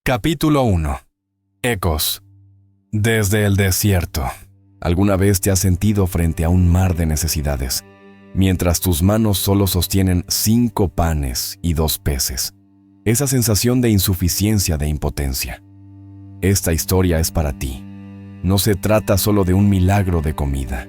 Capítulo 1. Ecos. Desde el desierto. ¿Alguna vez te has sentido frente a un mar de necesidades, mientras tus manos solo sostienen 5 panes y 2 peces? Esa sensación de insuficiencia, de impotencia. Esta historia es para ti. No se trata solo de un milagro de comida.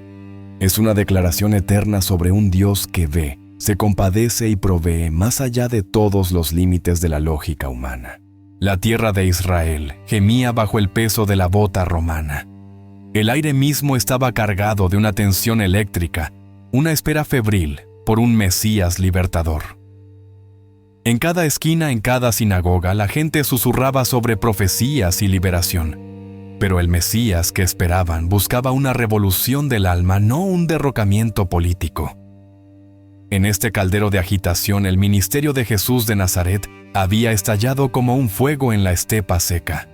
Es una declaración eterna sobre un Dios que ve, se compadece y provee más allá de todos los límites de la lógica humana. La tierra de Israel gemía bajo el peso de la bota romana. El aire mismo estaba cargado de una tensión eléctrica, una espera febril por un Mesías libertador. En cada esquina, en cada sinagoga, la gente susurraba sobre profecías y liberación. Pero el Mesías que esperaban buscaba una revolución del alma, no un derrocamiento político. En este caldero de agitación, el ministerio de Jesús de Nazaret había estallado como un fuego en la estepa seca.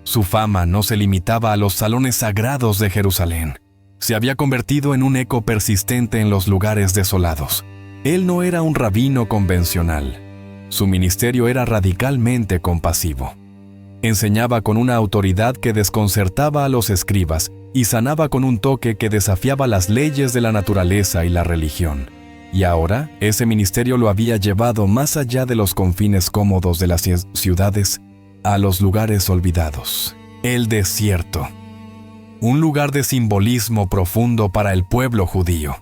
Su fama no se limitaba a los salones sagrados de Jerusalén. Se había convertido en un eco persistente en los lugares desolados. Él no era un rabino convencional. Su ministerio era radicalmente compasivo. Enseñaba con una autoridad que desconcertaba a los escribas y sanaba con un toque que desafiaba las leyes de la naturaleza y la religión. Y ahora, ese ministerio lo había llevado más allá de los confines cómodos de las ciudades, a los lugares olvidados. El desierto. Un lugar de simbolismo profundo para el pueblo judío.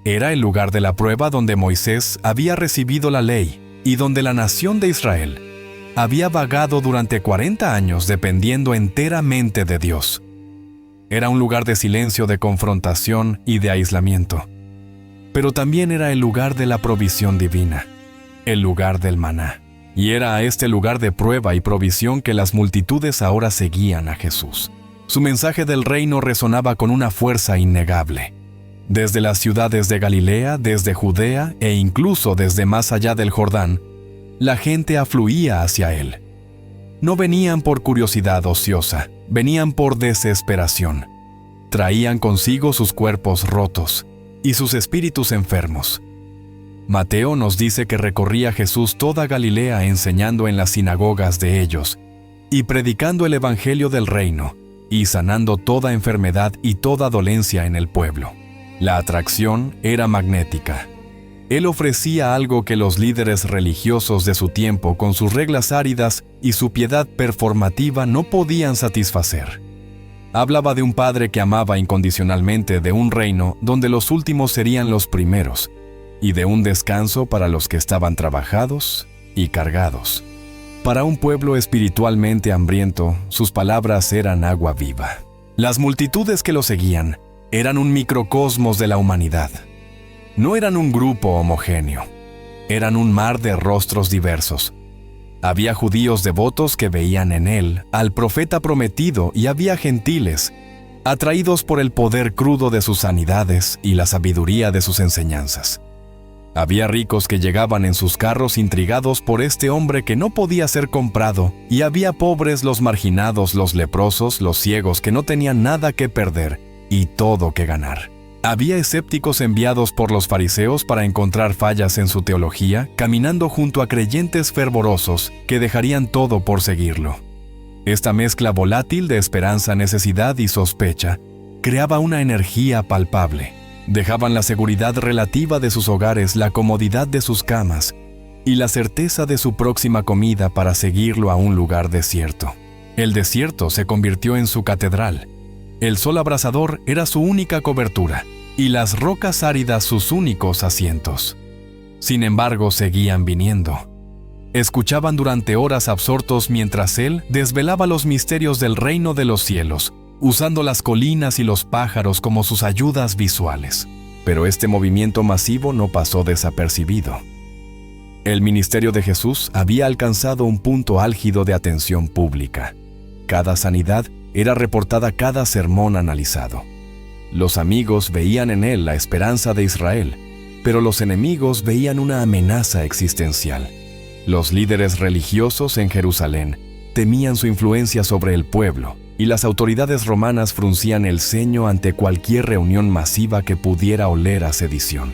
Era el lugar de la prueba donde Moisés había recibido la ley y donde la nación de Israel había vagado durante 40 años dependiendo enteramente de Dios. Era un lugar de silencio, de confrontación y de aislamiento. Pero también era el lugar de la provisión divina, el lugar del maná. Y era a este lugar de prueba y provisión que las multitudes ahora seguían a Jesús. Su mensaje del reino resonaba con una fuerza innegable. Desde las ciudades de Galilea, desde Judea e incluso desde más allá del Jordán, la gente afluía hacia él. No venían por curiosidad ociosa, venían por desesperación. Traían consigo sus cuerpos rotos y sus espíritus enfermos. Mateo nos dice que recorría Jesús toda Galilea enseñando en las sinagogas de ellos y predicando el evangelio del reino y sanando toda enfermedad y toda dolencia en el pueblo. La atracción era magnética. Él ofrecía algo que los líderes religiosos de su tiempo, con sus reglas áridas y su piedad performativa, no podían satisfacer. Hablaba de un padre que amaba incondicionalmente, de un reino donde los últimos serían los primeros, y de un descanso para los que estaban trabajados y cargados. Para un pueblo espiritualmente hambriento, sus palabras eran agua viva. Las multitudes que lo seguían eran un microcosmos de la humanidad. No eran un grupo homogéneo, eran un mar de rostros diversos. Había judíos devotos que veían en él al profeta prometido y había gentiles, atraídos por el poder crudo de sus sanidades y la sabiduría de sus enseñanzas. Había ricos que llegaban en sus carros intrigados por este hombre que no podía ser comprado, y había pobres, los marginados, los leprosos, los ciegos que no tenían nada que perder y todo que ganar. Había escépticos enviados por los fariseos para encontrar fallas en su teología, caminando junto a creyentes fervorosos que dejarían todo por seguirlo. Esta mezcla volátil de esperanza, necesidad y sospecha creaba una energía palpable. Dejaban la seguridad relativa de sus hogares, la comodidad de sus camas y la certeza de su próxima comida para seguirlo a un lugar desierto. El desierto se convirtió en su catedral. El sol abrasador era su única cobertura y las rocas áridas sus únicos asientos. Sin embargo, seguían viniendo. Escuchaban durante horas absortos mientras él desvelaba los misterios del reino de los cielos, usando las colinas y los pájaros como sus ayudas visuales. Pero este movimiento masivo no pasó desapercibido. El ministerio de Jesús había alcanzado un punto álgido de atención pública. Cada sanidad era reportada, cada sermón analizado. Los amigos veían en él la esperanza de Israel, pero los enemigos veían una amenaza existencial. Los líderes religiosos en Jerusalén temían su influencia sobre el pueblo, y las autoridades romanas fruncían el ceño ante cualquier reunión masiva que pudiera oler a sedición.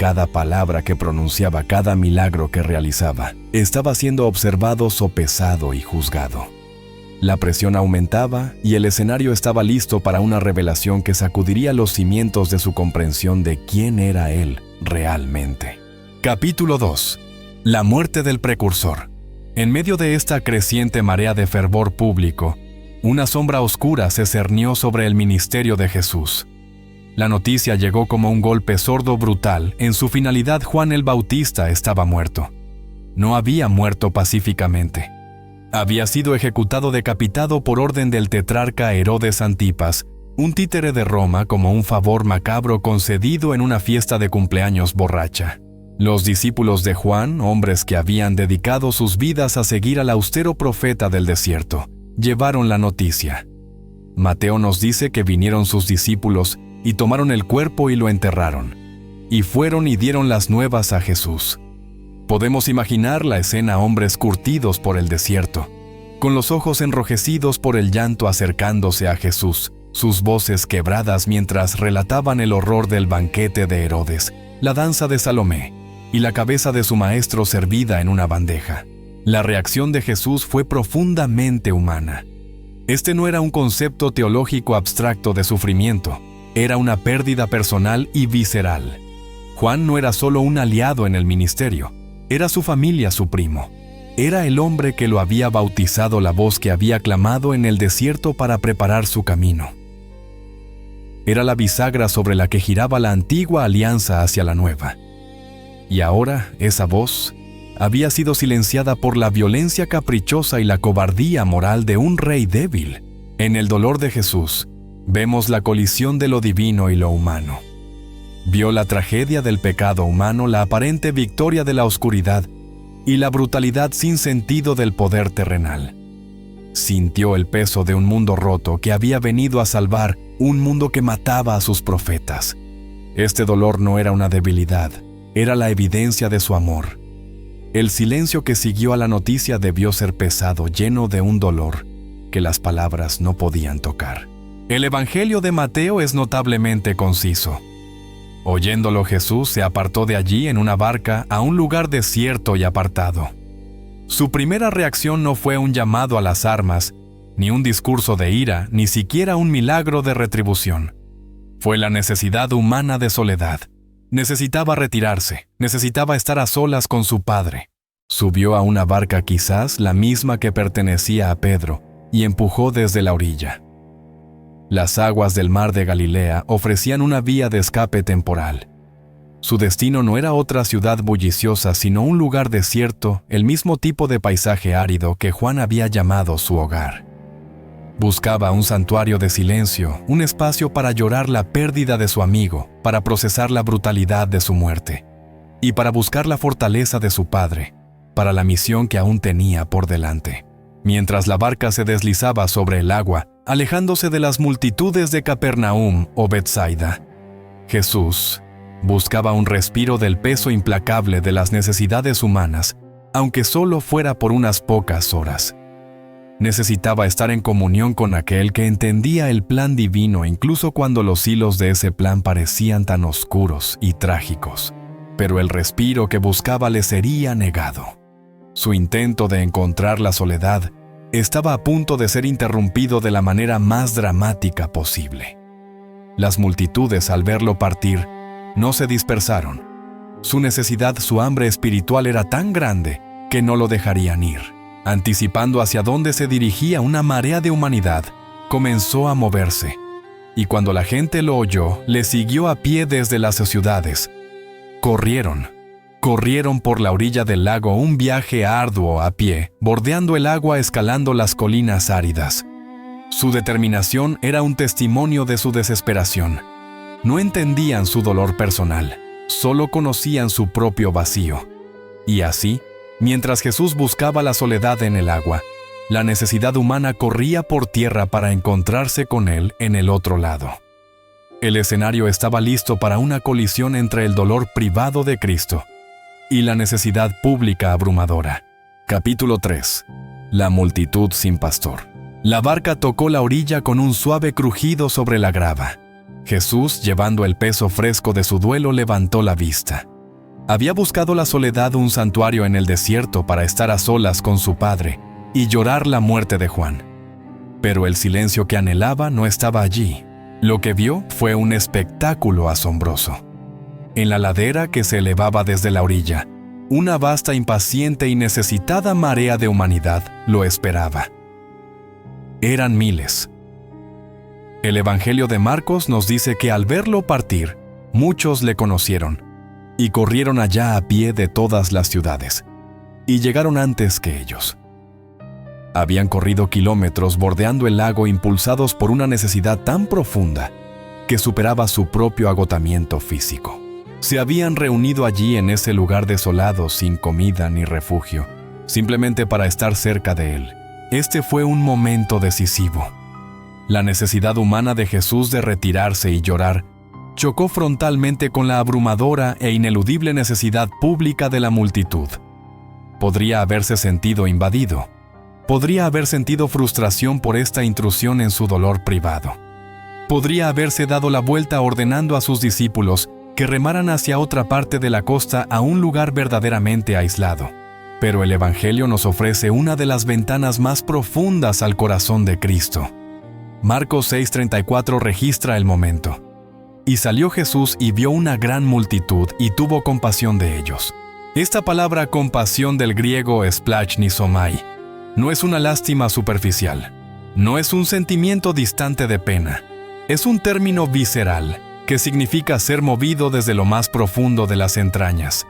cada palabra que pronunciaba, cada milagro que realizaba, estaba siendo observado, sopesado y juzgado. La presión aumentaba y el escenario estaba listo para una revelación que sacudiría los cimientos de su comprensión de quién era él realmente. Capítulo 2. La muerte del precursor. En medio de esta creciente marea de fervor público, una sombra oscura se cernió sobre el ministerio de Jesús. La noticia llegó como un golpe sordo brutal. En su finalidad, Juan el Bautista estaba muerto. No había muerto pacíficamente. Había sido ejecutado decapitado por orden del tetrarca Herodes Antipas, un títere de Roma, como un favor macabro concedido en una fiesta de cumpleaños borracha. Los discípulos de Juan, hombres que habían dedicado sus vidas a seguir al austero profeta del desierto, llevaron la noticia. Mateo nos dice que vinieron sus discípulos y tomaron el cuerpo y lo enterraron, y fueron y dieron las nuevas a Jesús. Podemos imaginar la escena: hombres curtidos por el desierto, con los ojos enrojecidos por el llanto, acercándose a Jesús, sus voces quebradas mientras relataban el horror del banquete de Herodes, la danza de Salomé y la cabeza de su maestro servida en una bandeja. La reacción de Jesús fue profundamente humana. Este no era un concepto teológico abstracto de sufrimiento, era una pérdida personal y visceral. Juan no era solo un aliado en el ministerio, era su familia, su primo. Era el hombre que lo había bautizado, la voz que había clamado en el desierto para preparar su camino. Era la bisagra sobre la que giraba la antigua alianza hacia la nueva. Y ahora esa voz había sido silenciada por la violencia caprichosa y la cobardía moral de un rey débil. En el dolor de Jesús, vemos la colisión de lo divino y lo humano. Vio la tragedia del pecado humano, la aparente victoria de la oscuridad y la brutalidad sin sentido del poder terrenal. Sintió el peso de un mundo roto que había venido a salvar, un mundo que mataba a sus profetas. Este dolor no era una debilidad, era la evidencia de su amor. El silencio que siguió a la noticia debió ser pesado, lleno de un dolor que las palabras no podían tocar. El Evangelio de Mateo es notablemente conciso. Oyéndolo, Jesús se apartó de allí en una barca a un lugar desierto y apartado. Su primera reacción no fue un llamado a las armas, ni un discurso de ira, ni siquiera un milagro de retribución. Fue la necesidad humana de soledad. Necesitaba retirarse, necesitaba estar a solas con su Padre. Subió a una barca, quizás la misma que pertenecía a Pedro, y empujó desde la orilla. Las aguas del mar de Galilea ofrecían una vía de escape temporal. Su destino no era otra ciudad bulliciosa, sino un lugar desierto, el mismo tipo de paisaje árido que Juan había llamado su hogar. Buscaba un santuario de silencio, un espacio para llorar la pérdida de su amigo, para procesar la brutalidad de su muerte, y para buscar la fortaleza de su Padre, para la misión que aún tenía por delante. Mientras la barca se deslizaba sobre el agua, alejándose de las multitudes de Capernaum o Betsaida, Jesús buscaba un respiro del peso implacable de las necesidades humanas, aunque solo fuera por unas pocas horas. Necesitaba estar en comunión con aquel que entendía el plan divino, incluso cuando los hilos de ese plan parecían tan oscuros y trágicos. Pero el respiro que buscaba le sería negado. Su intento de encontrar la soledad estaba a punto de ser interrumpido de la manera más dramática posible. Las multitudes, al verlo partir, no se dispersaron. Su necesidad, su hambre espiritual era tan grande que no lo dejarían ir. Anticipando hacia dónde se dirigía una marea de humanidad, comenzó a moverse, y cuando la gente lo oyó, le siguió a pie desde las ciudades. Corrieron por la orilla del lago, un viaje arduo a pie, bordeando el agua, escalando las colinas áridas. Su determinación era un testimonio de su desesperación. No entendían su dolor personal, solo conocían su propio vacío. Y así, mientras Jesús buscaba la soledad en el agua, la necesidad humana corría por tierra para encontrarse con él en el otro lado. El escenario estaba listo para una colisión entre el dolor privado de Cristo y la necesidad pública abrumadora. Capítulo 3. La multitud sin pastor. La barca tocó la orilla con un suave crujido sobre la grava. Jesús, llevando el peso fresco de su duelo, levantó la vista. Había buscado la soledad un santuario en el desierto para estar a solas con su padre y llorar la muerte de Juan. Pero el silencio que anhelaba no estaba allí. Lo que vio fue un espectáculo asombroso. En la ladera que se elevaba desde la orilla, una vasta, impaciente y necesitada marea de humanidad lo esperaba. Eran miles. El Evangelio de Marcos nos dice que al verlo partir, muchos le conocieron y corrieron allá a pie de todas las ciudades, y llegaron antes que ellos. Habían corrido kilómetros bordeando el lago impulsados por una necesidad tan profunda que superaba su propio agotamiento físico. Se habían reunido allí en ese lugar desolado sin comida ni refugio, simplemente para estar cerca de él. Este fue un momento decisivo. La necesidad humana de Jesús de retirarse y llorar chocó frontalmente con la abrumadora e ineludible necesidad pública de la multitud. Podría haberse sentido invadido. Podría haber sentido frustración por esta intrusión en su dolor privado. Podría haberse dado la vuelta ordenando a sus discípulos que remaran hacia otra parte de la costa a un lugar verdaderamente aislado. Pero el Evangelio nos ofrece una de las ventanas más profundas al corazón de Cristo. Marcos 6:34 registra el momento. Y salió Jesús y vio una gran multitud y tuvo compasión de ellos. Esta palabra compasión del griego splachnizomai no es una lástima superficial, no es un sentimiento distante de pena, es un término visceral que significa ser movido desde lo más profundo de las entrañas.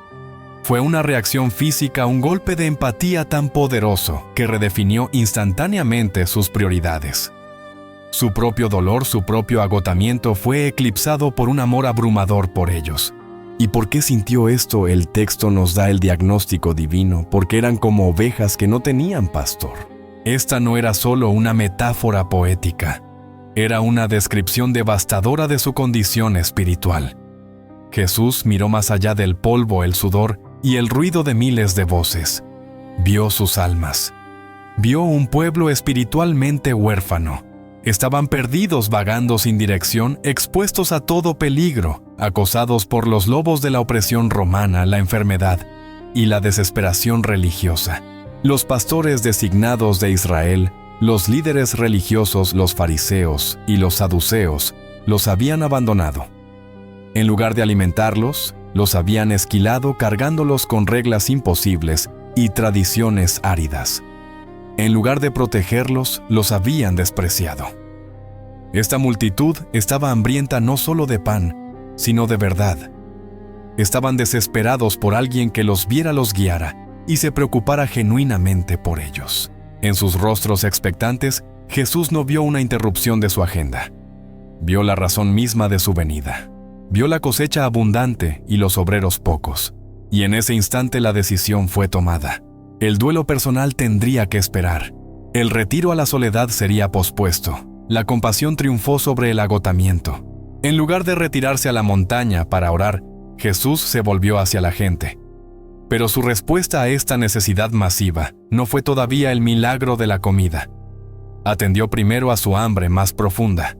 Fue una reacción física, un golpe de empatía tan poderoso que redefinió instantáneamente sus prioridades. Su propio dolor, su propio agotamiento fue eclipsado por un amor abrumador por ellos. ¿Y por qué sintió esto? El texto nos da el diagnóstico divino, porque eran como ovejas que no tenían pastor. Esta no era solo una metáfora poética, era una descripción devastadora de su condición espiritual. Jesús miró más allá del polvo, el sudor y el ruido de miles de voces. Vio sus almas. Vio un pueblo espiritualmente huérfano. Estaban perdidos, vagando sin dirección, expuestos a todo peligro, acosados por los lobos de la opresión romana, la enfermedad y la desesperación religiosa. Los pastores designados de Israel, los líderes religiosos, los fariseos y los saduceos, los habían abandonado. En lugar de alimentarlos, los habían esquilado cargándolos con reglas imposibles y tradiciones áridas. En lugar de protegerlos, los habían despreciado. Esta multitud estaba hambrienta no solo de pan, sino de verdad. Estaban desesperados por alguien que los viera, los guiara y se preocupara genuinamente por ellos. En sus rostros expectantes, Jesús no vio una interrupción de su agenda. Vio la razón misma de su venida. Vio la cosecha abundante y los obreros pocos. Y en ese instante la decisión fue tomada. El duelo personal tendría que esperar. El retiro a la soledad sería pospuesto. La compasión triunfó sobre el agotamiento. En lugar de retirarse a la montaña para orar, Jesús se volvió hacia la gente. Pero su respuesta a esta necesidad masiva no fue todavía el milagro de la comida. Atendió primero a su hambre más profunda.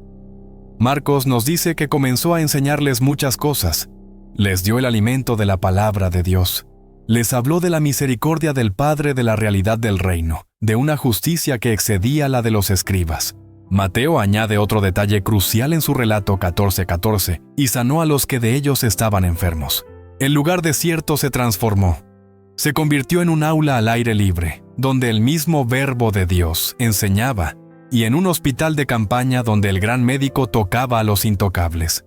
Marcos nos dice que comenzó a enseñarles muchas cosas. Les dio el alimento de la palabra de Dios. Les habló de la misericordia del Padre, de la realidad del reino, de una justicia que excedía la de los escribas. Mateo añade otro detalle crucial en su relato 14:14, y sanó a los que de ellos estaban enfermos. El lugar desierto se transformó. Se convirtió en un aula al aire libre, donde el mismo Verbo de Dios enseñaba, y en un hospital de campaña donde el gran médico tocaba a los intocables.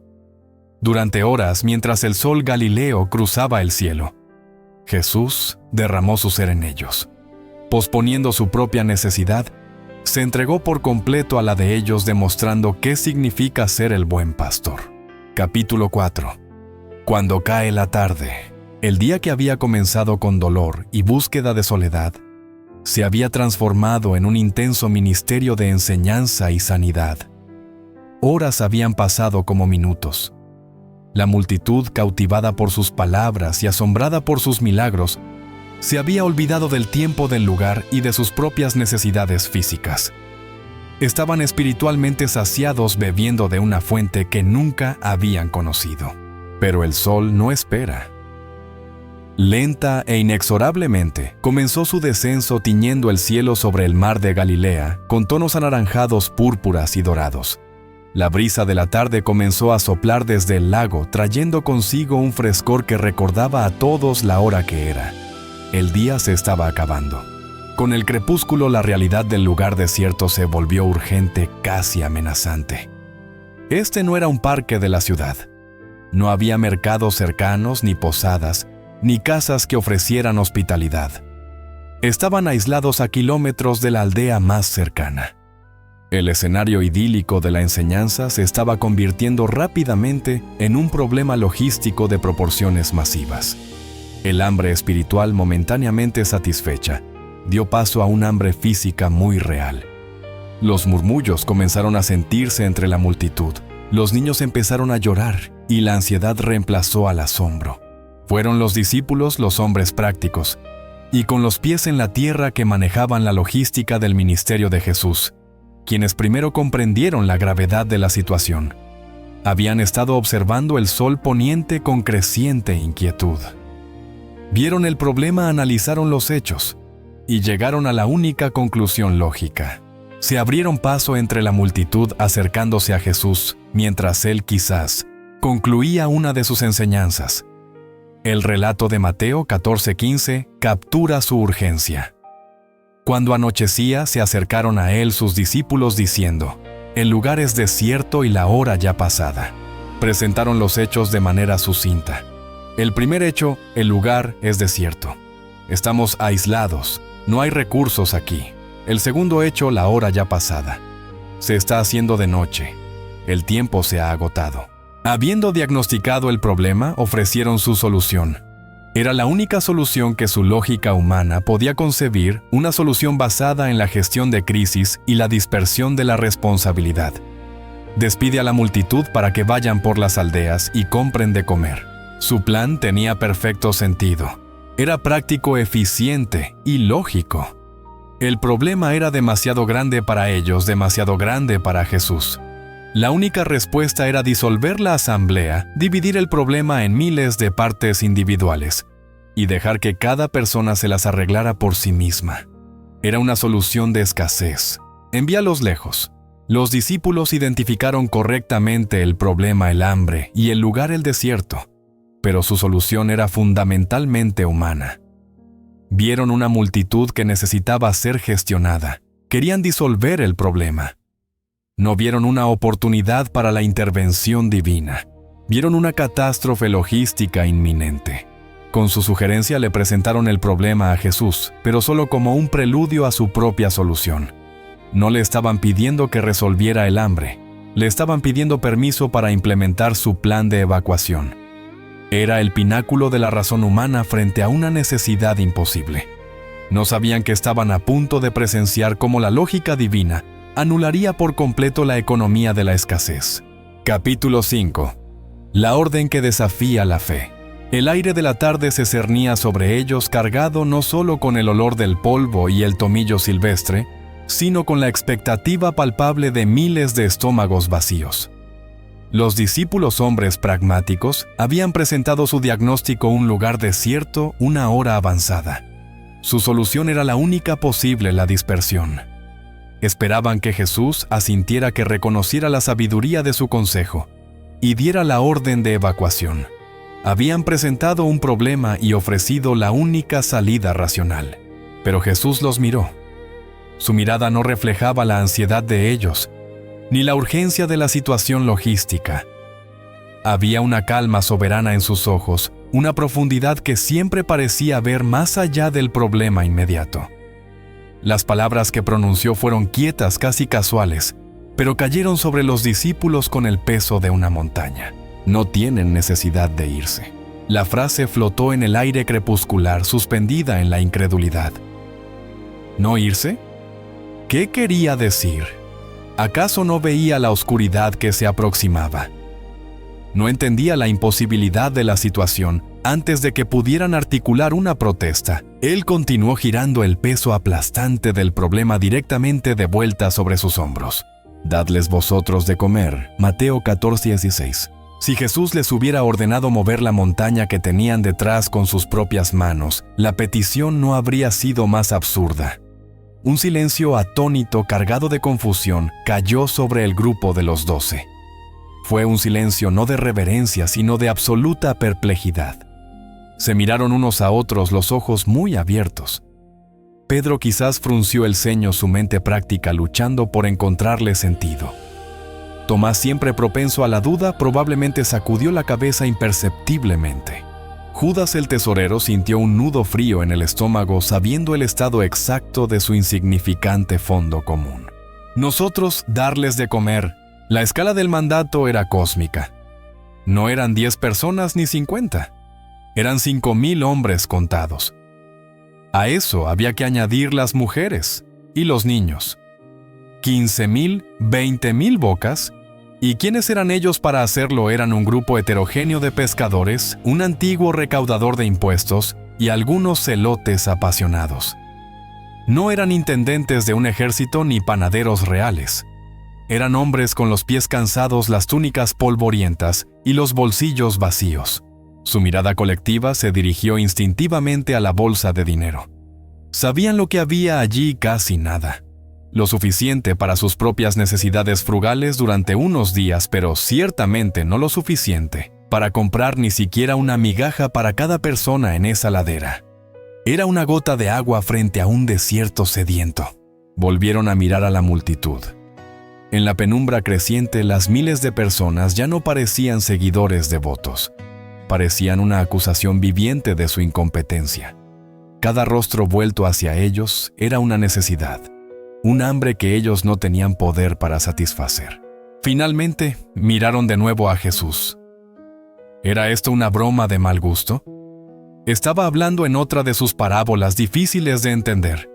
Durante horas, mientras el sol Galileo cruzaba el cielo, Jesús derramó su ser en ellos. Posponiendo su propia necesidad, se entregó por completo a la de ellos, demostrando qué significa ser el buen pastor. Capítulo 4. Cuando cae la tarde, el día que había comenzado con dolor y búsqueda de soledad, se había transformado en un intenso ministerio de enseñanza y sanidad. Horas habían pasado como minutos. La multitud, cautivada por sus palabras y asombrada por sus milagros, se había olvidado del tiempo, del lugar y de sus propias necesidades físicas. Estaban espiritualmente saciados bebiendo de una fuente que nunca habían conocido. Pero el sol no espera. Lenta e inexorablemente, comenzó su descenso tiñendo el cielo sobre el mar de Galilea con tonos anaranjados, púrpuras y dorados. La brisa de la tarde comenzó a soplar desde el lago, trayendo consigo un frescor que recordaba a todos la hora que era. El día se estaba acabando. Con el crepúsculo, la realidad del lugar desierto se volvió urgente, casi amenazante. Este no era un parque de la ciudad. No había mercados cercanos, ni posadas, ni casas que ofrecieran hospitalidad. Estaban aislados a kilómetros de la aldea más cercana. El escenario idílico de la enseñanza se estaba convirtiendo rápidamente en un problema logístico de proporciones masivas. El hambre espiritual momentáneamente satisfecha dio paso a un hambre física muy real. Los murmullos comenzaron a sentirse entre la multitud. Los niños empezaron a llorar y la ansiedad reemplazó al asombro. Fueron los discípulos los hombres prácticos y con los pies en la tierra que manejaban la logística del ministerio de Jesús, quienes primero comprendieron la gravedad de la situación. Habían estado observando el sol poniente con creciente inquietud. Vieron el problema, analizaron los hechos y llegaron a la única conclusión lógica. Se abrieron paso entre la multitud acercándose a Jesús, mientras él quizás concluía una de sus enseñanzas. El relato de Mateo 14:15 captura su urgencia. Cuando anochecía, se acercaron a él sus discípulos diciendo: «El lugar es desierto y la hora ya pasada». Presentaron los hechos de manera sucinta. El primer hecho, el lugar es desierto. Estamos aislados, no hay recursos aquí. El segundo hecho, la hora ya pasada. Se está haciendo de noche. El tiempo se ha agotado. Habiendo diagnosticado el problema, ofrecieron su solución. Era la única solución que su lógica humana podía concebir, una solución basada en la gestión de crisis y la dispersión de la responsabilidad. Despide a la multitud para que vayan por las aldeas y compren de comer. Su plan tenía perfecto sentido. Era práctico, eficiente y lógico. El problema era demasiado grande para ellos, demasiado grande para Jesús. La única respuesta era disolver la asamblea, dividir el problema en miles de partes individuales y dejar que cada persona se las arreglara por sí misma. Era una solución de escasez. Envíalos lejos. Los discípulos identificaron correctamente el problema, el hambre, y el lugar, el desierto, pero su solución era fundamentalmente humana. Vieron una multitud que necesitaba ser gestionada. Querían disolver el problema. No vieron una oportunidad para la intervención divina. Vieron una catástrofe logística inminente. Con su sugerencia le presentaron el problema a Jesús, pero solo como un preludio a su propia solución. No le estaban pidiendo que resolviera el hambre. Le estaban pidiendo permiso para implementar su plan de evacuación. Era el pináculo de la razón humana frente a una necesidad imposible. No sabían que estaban a punto de presenciar cómo la lógica divina anularía por completo la economía de la escasez. Capítulo 5. La orden que desafía la fe. El aire de la tarde se cernía sobre ellos, cargado no solo con el olor del polvo y el tomillo silvestre, sino con la expectativa palpable de miles de estómagos vacíos. Los discípulos, hombres pragmáticos, habían presentado su diagnóstico: un lugar desierto, una hora avanzada. Su solución era la única posible: la dispersión. Esperaban que Jesús asintiera, que reconociera la sabiduría de su consejo y diera la orden de evacuación. Habían presentado un problema y ofrecido la única salida racional. Pero Jesús los miró. Su mirada no reflejaba la ansiedad de ellos, ni la urgencia de la situación logística. Había una calma soberana en sus ojos, una profundidad que siempre parecía ver más allá del problema inmediato. Las palabras que pronunció fueron quietas, casi casuales, pero cayeron sobre los discípulos con el peso de una montaña. No tienen necesidad de irse. La frase flotó en el aire crepuscular, suspendida en la incredulidad. ¿No irse? ¿Qué quería decir? ¿Acaso no veía la oscuridad que se aproximaba? No entendía la imposibilidad de la situación. Antes de que pudieran articular una protesta, él continuó girando el peso aplastante del problema directamente de vuelta sobre sus hombros. «Dadles vosotros de comer». Mateo 14:16. Si Jesús les hubiera ordenado mover la montaña que tenían detrás con sus propias manos, la petición no habría sido más absurda. Un silencio atónito cargado de confusión cayó sobre el grupo de los 12. Fue un silencio no de reverencia, sino de absoluta perplejidad. Se miraron unos a otros, los ojos muy abiertos. Pedro quizás frunció el ceño, su mente práctica luchando por encontrarle sentido. Tomás, siempre propenso a la duda, probablemente sacudió la cabeza imperceptiblemente. Judas el tesorero sintió un nudo frío en el estómago, sabiendo el estado exacto de su insignificante fondo común. Nosotros darles de comer. La escala del mandato era cósmica. No eran 10 personas ni 50. Eran 5,000 hombres contados. A eso había que añadir las mujeres y los niños. 15,000, 20,000 bocas. ¿Y quiénes eran ellos para hacerlo? Eran un grupo heterogéneo de pescadores, un antiguo recaudador de impuestos y algunos celotes apasionados. No eran intendentes de un ejército ni panaderos reales. Eran hombres con los pies cansados, las túnicas polvorientas y los bolsillos vacíos. Su mirada colectiva se dirigió instintivamente a la bolsa de dinero. Sabían lo que había allí: casi nada. Lo suficiente para sus propias necesidades frugales durante unos días, pero ciertamente no lo suficiente para comprar ni siquiera una migaja para cada persona en esa ladera. Era una gota de agua frente a un desierto sediento. Volvieron a mirar a la multitud. En la penumbra creciente, las miles de personas ya no parecían seguidores devotos. Parecían una acusación viviente de su incompetencia. Cada rostro vuelto hacia ellos era una necesidad. Un hambre que ellos no tenían poder para satisfacer. Finalmente, miraron de nuevo a Jesús. ¿Era esto una broma de mal gusto? Estaba hablando en otra de sus parábolas difíciles de entender.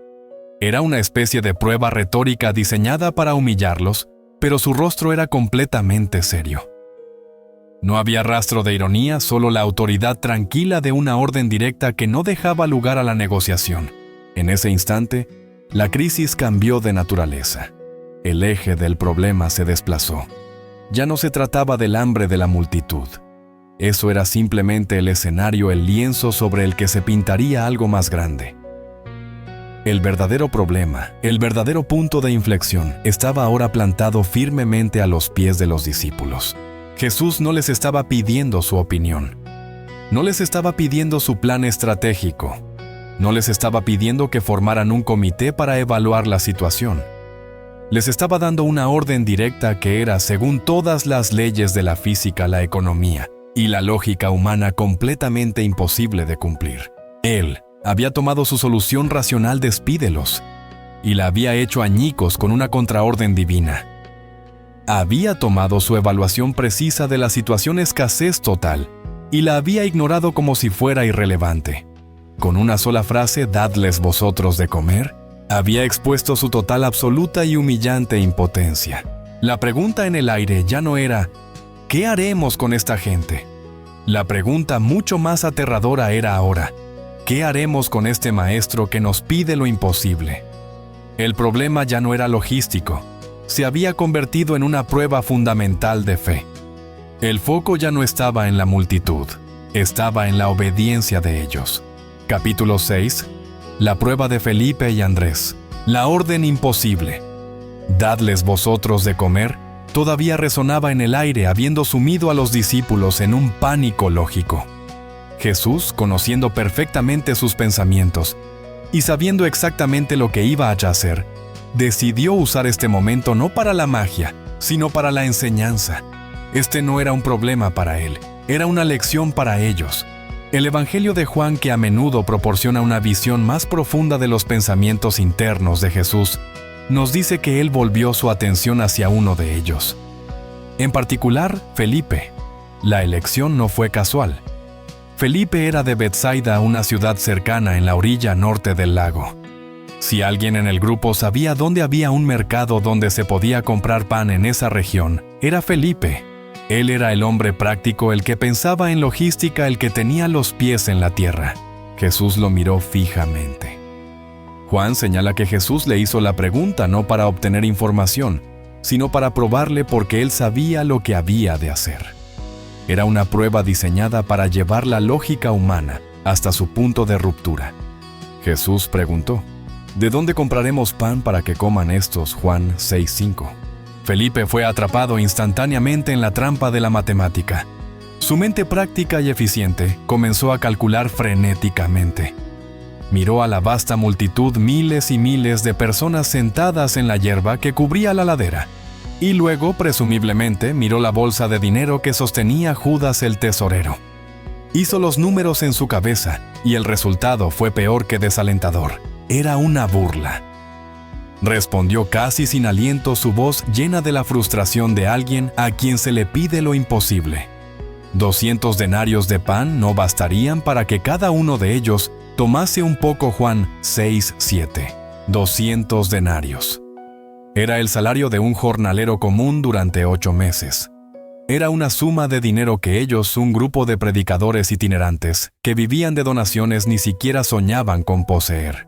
Era una especie de prueba retórica diseñada para humillarlos, pero su rostro era completamente serio. No había rastro de ironía, solo la autoridad tranquila de una orden directa que no dejaba lugar a la negociación. En ese instante, la crisis cambió de naturaleza. El eje del problema se desplazó. Ya no se trataba del hambre de la multitud. Eso era simplemente el escenario, el lienzo sobre el que se pintaría algo más grande. El verdadero problema, el verdadero punto de inflexión, estaba ahora plantado firmemente a los pies de los discípulos. Jesús no les estaba pidiendo su opinión. No les estaba pidiendo su plan estratégico. No les estaba pidiendo que formaran un comité para evaluar la situación. Les estaba dando una orden directa que era, según todas las leyes de la física, la economía y la lógica humana, completamente imposible de cumplir. Él había tomado su solución racional: despídelos, y la había hecho añicos con una contraorden divina. Había tomado su evaluación precisa de la situación: escasez total, y la había ignorado como si fuera irrelevante. Con una sola frase: dadles vosotros de comer, había expuesto su total, absoluta y humillante impotencia. La pregunta en el aire ya no era ¿qué haremos con esta gente? La pregunta mucho más aterradora era ahora: ¿qué haremos con este maestro que nos pide lo imposible? El problema ya no era logístico, se había convertido en una prueba fundamental de fe. El foco ya no estaba en la multitud, estaba en la obediencia de ellos. Capítulo 6. La prueba de Felipe y Andrés. La orden imposible. Dadles vosotros de comer, todavía resonaba en el aire, habiendo sumido a los discípulos en un pánico lógico. Jesús, conociendo perfectamente sus pensamientos y sabiendo exactamente lo que iba a hacer, decidió usar este momento no para la magia, sino para la enseñanza. Este no era un problema para él, era una lección para ellos. El Evangelio de Juan, que a menudo proporciona una visión más profunda de los pensamientos internos de Jesús, nos dice que él volvió su atención hacia uno de ellos. En particular, Felipe. La elección no fue casual. Felipe era de Betsaida, una ciudad cercana en la orilla norte del lago. Si alguien en el grupo sabía dónde había un mercado donde se podía comprar pan en esa región, era Felipe. Él era el hombre práctico, el que pensaba en logística, el que tenía los pies en la tierra. Jesús lo miró fijamente. Juan señala que Jesús le hizo la pregunta no para obtener información, sino para probarle, porque él sabía lo que había de hacer. Era una prueba diseñada para llevar la lógica humana hasta su punto de ruptura. Jesús preguntó: ¿de dónde compraremos pan para que coman estos? Juan 6:5. Felipe fue atrapado instantáneamente en la trampa de la matemática. Su mente práctica y eficiente comenzó a calcular frenéticamente. Miró a la vasta multitud, miles y miles de personas sentadas en la hierba que cubría la ladera. Y luego, presumiblemente, miró la bolsa de dinero que sostenía Judas el tesorero. Hizo los números en su cabeza, y el resultado fue peor que desalentador. Era una burla. Respondió casi sin aliento, su voz llena de la frustración de alguien a quien se le pide lo imposible. 200 denarios de pan no bastarían para que cada uno de ellos tomase un poco. Juan 6:7. 200 denarios. Era el salario de un jornalero común durante 8 meses. Era una suma de dinero que ellos, un grupo de predicadores itinerantes, que vivían de donaciones, ni siquiera soñaban con poseer.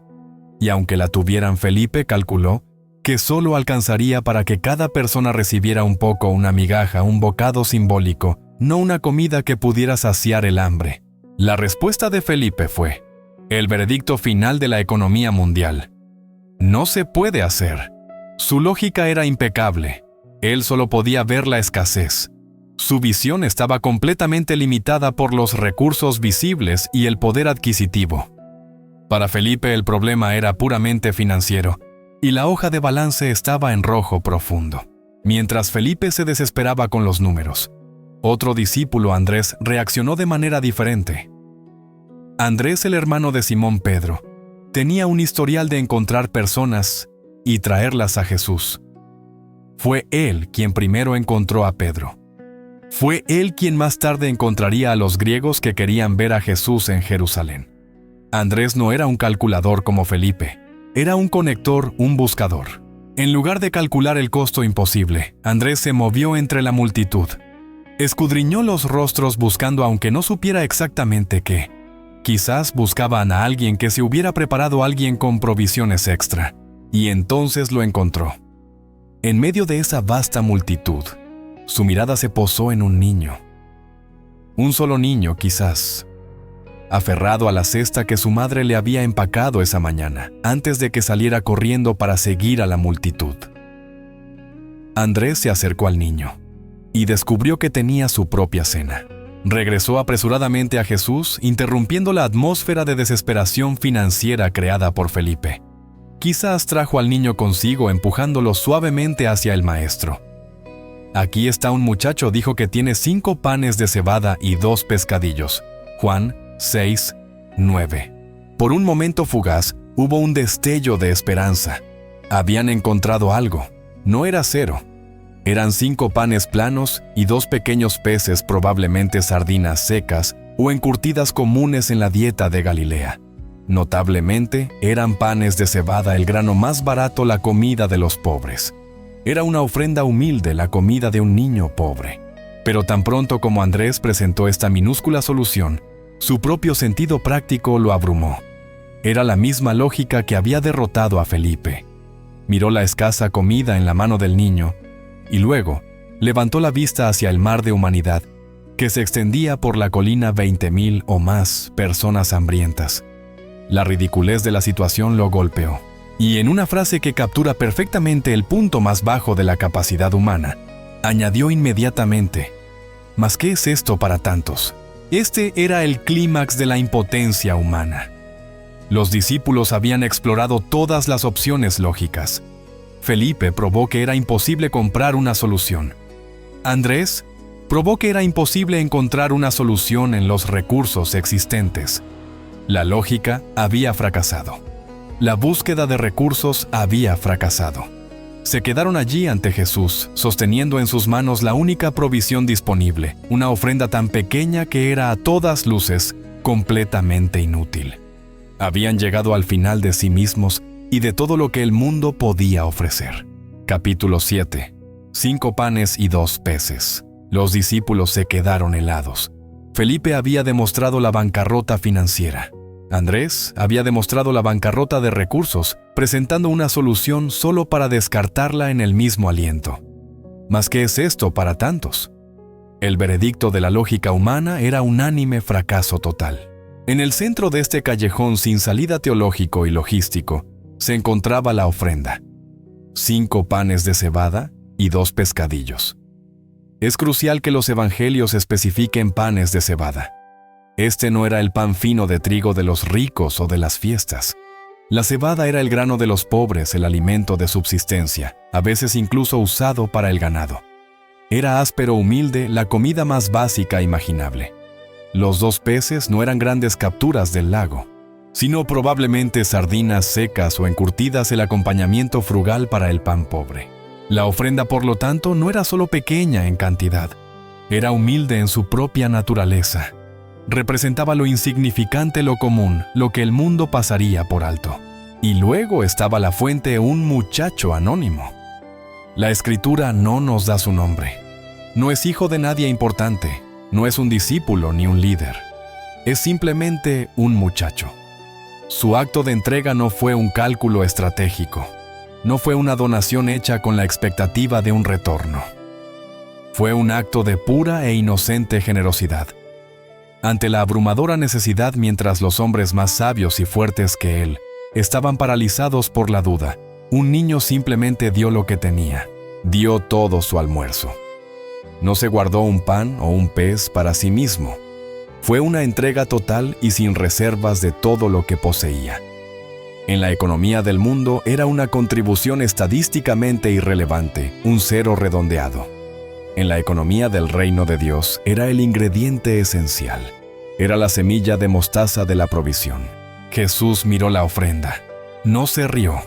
Y aunque la tuvieran, Felipe calculó que solo alcanzaría para que cada persona recibiera un poco, una migaja, un bocado simbólico, no una comida que pudiera saciar el hambre. La respuesta de Felipe fue el veredicto final de la economía mundial. No se puede hacer. Su lógica era impecable. Él solo podía ver la escasez. Su visión estaba completamente limitada por los recursos visibles y el poder adquisitivo. Para Felipe el problema era puramente financiero, y la hoja de balance estaba en rojo profundo. Mientras Felipe se desesperaba con los números, otro discípulo, Andrés, reaccionó de manera diferente. Andrés, el hermano de Simón Pedro, tenía un historial de encontrar personas y traerlas a Jesús. Fue él quien primero encontró a Pedro. Fue él quien más tarde encontraría a los griegos que querían ver a Jesús en Jerusalén. Andrés no era un calculador como Felipe, era un conector, un buscador. En lugar de calcular el costo imposible, Andrés se movió entre la multitud. Escudriñó los rostros buscando, aunque no supiera exactamente qué. Quizás buscaban a alguien que se hubiera preparado, alguien con provisiones extra. Y entonces lo encontró. En medio de esa vasta multitud, su mirada se posó en un niño. Un solo niño, quizás, aferrado a la cesta que su madre le había empacado esa mañana, antes de que saliera corriendo para seguir a la multitud. Andrés se acercó al niño y descubrió que tenía su propia cena. Regresó apresuradamente a Jesús, interrumpiendo la atmósfera de desesperación financiera creada por Felipe. Quizás trajo al niño consigo, empujándolo suavemente hacia el maestro. Aquí está un muchacho, dijo, que tiene 5 panes de cebada y 2 pescadillos. Juan 6:9. Por un momento fugaz, hubo un destello de esperanza. Habían encontrado algo. No era cero. Eran 5 panes planos y 2 pequeños peces, probablemente sardinas secas o encurtidas comunes en la dieta de Galilea. Notablemente, eran panes de cebada, el grano más barato, la comida de los pobres. Era una ofrenda humilde, la comida de un niño pobre. Pero tan pronto como Andrés presentó esta minúscula solución, su propio sentido práctico lo abrumó. Era la misma lógica que había derrotado a Felipe. Miró la escasa comida en la mano del niño y luego levantó la vista hacia el mar de humanidad que se extendía por la colina. 20,000 o más personas hambrientas. La ridiculez de la situación lo golpeó, y en una frase que captura perfectamente el punto más bajo de la capacidad humana, añadió inmediatamente: ¿mas qué es esto para tantos? Este era el clímax de la impotencia humana. Los discípulos habían explorado todas las opciones lógicas. Felipe probó que era imposible comprar una solución. Andrés probó que era imposible encontrar una solución en los recursos existentes. La lógica había fracasado. La búsqueda de recursos había fracasado. Se quedaron allí ante Jesús, sosteniendo en sus manos la única provisión disponible, una ofrenda tan pequeña que era a todas luces completamente inútil. Habían llegado al final de sí mismos y de todo lo que el mundo podía ofrecer. Capítulo 7. 5 panes y 2 peces. Los discípulos se quedaron helados. Felipe había demostrado la bancarrota financiera. Andrés había demostrado la bancarrota de recursos, presentando una solución solo para descartarla en el mismo aliento. ¿Mas qué es esto para tantos? El veredicto de la lógica humana era unánime fracaso total. En el centro de este callejón sin salida teológico y logístico se encontraba la ofrenda: 5 panes de cebada y 2 pescadillos. Es crucial que los evangelios especifiquen panes de cebada. Este no era el pan fino de trigo de los ricos o de las fiestas. La cebada era el grano de los pobres, el alimento de subsistencia, a veces incluso usado para el ganado. Era áspero, humilde, la comida más básica imaginable. Los 2 peces no eran grandes capturas del lago, sino probablemente sardinas secas o encurtidas, el acompañamiento frugal para el pan pobre. La ofrenda, por lo tanto, no era solo pequeña en cantidad, era humilde en su propia naturaleza. Representaba lo insignificante, lo común, lo que el mundo pasaría por alto. Y luego estaba la fuente, un muchacho anónimo. La Escritura no nos da su nombre. No es hijo de nadie importante, no es un discípulo ni un líder. Es simplemente un muchacho. Su acto de entrega no fue un cálculo estratégico. No fue una donación hecha con la expectativa de un retorno. Fue un acto de pura e inocente generosidad. Ante la abrumadora necesidad, mientras los hombres más sabios y fuertes que él estaban paralizados por la duda, un niño simplemente dio lo que tenía. Dio todo su almuerzo. No se guardó un pan o un pez para sí mismo. Fue una entrega total y sin reservas de todo lo que poseía. En la economía del mundo era una contribución estadísticamente irrelevante, un cero redondeado. En la economía del reino de Dios era el ingrediente esencial. Era la semilla de mostaza de la provisión. Jesús miró la ofrenda. No se rió.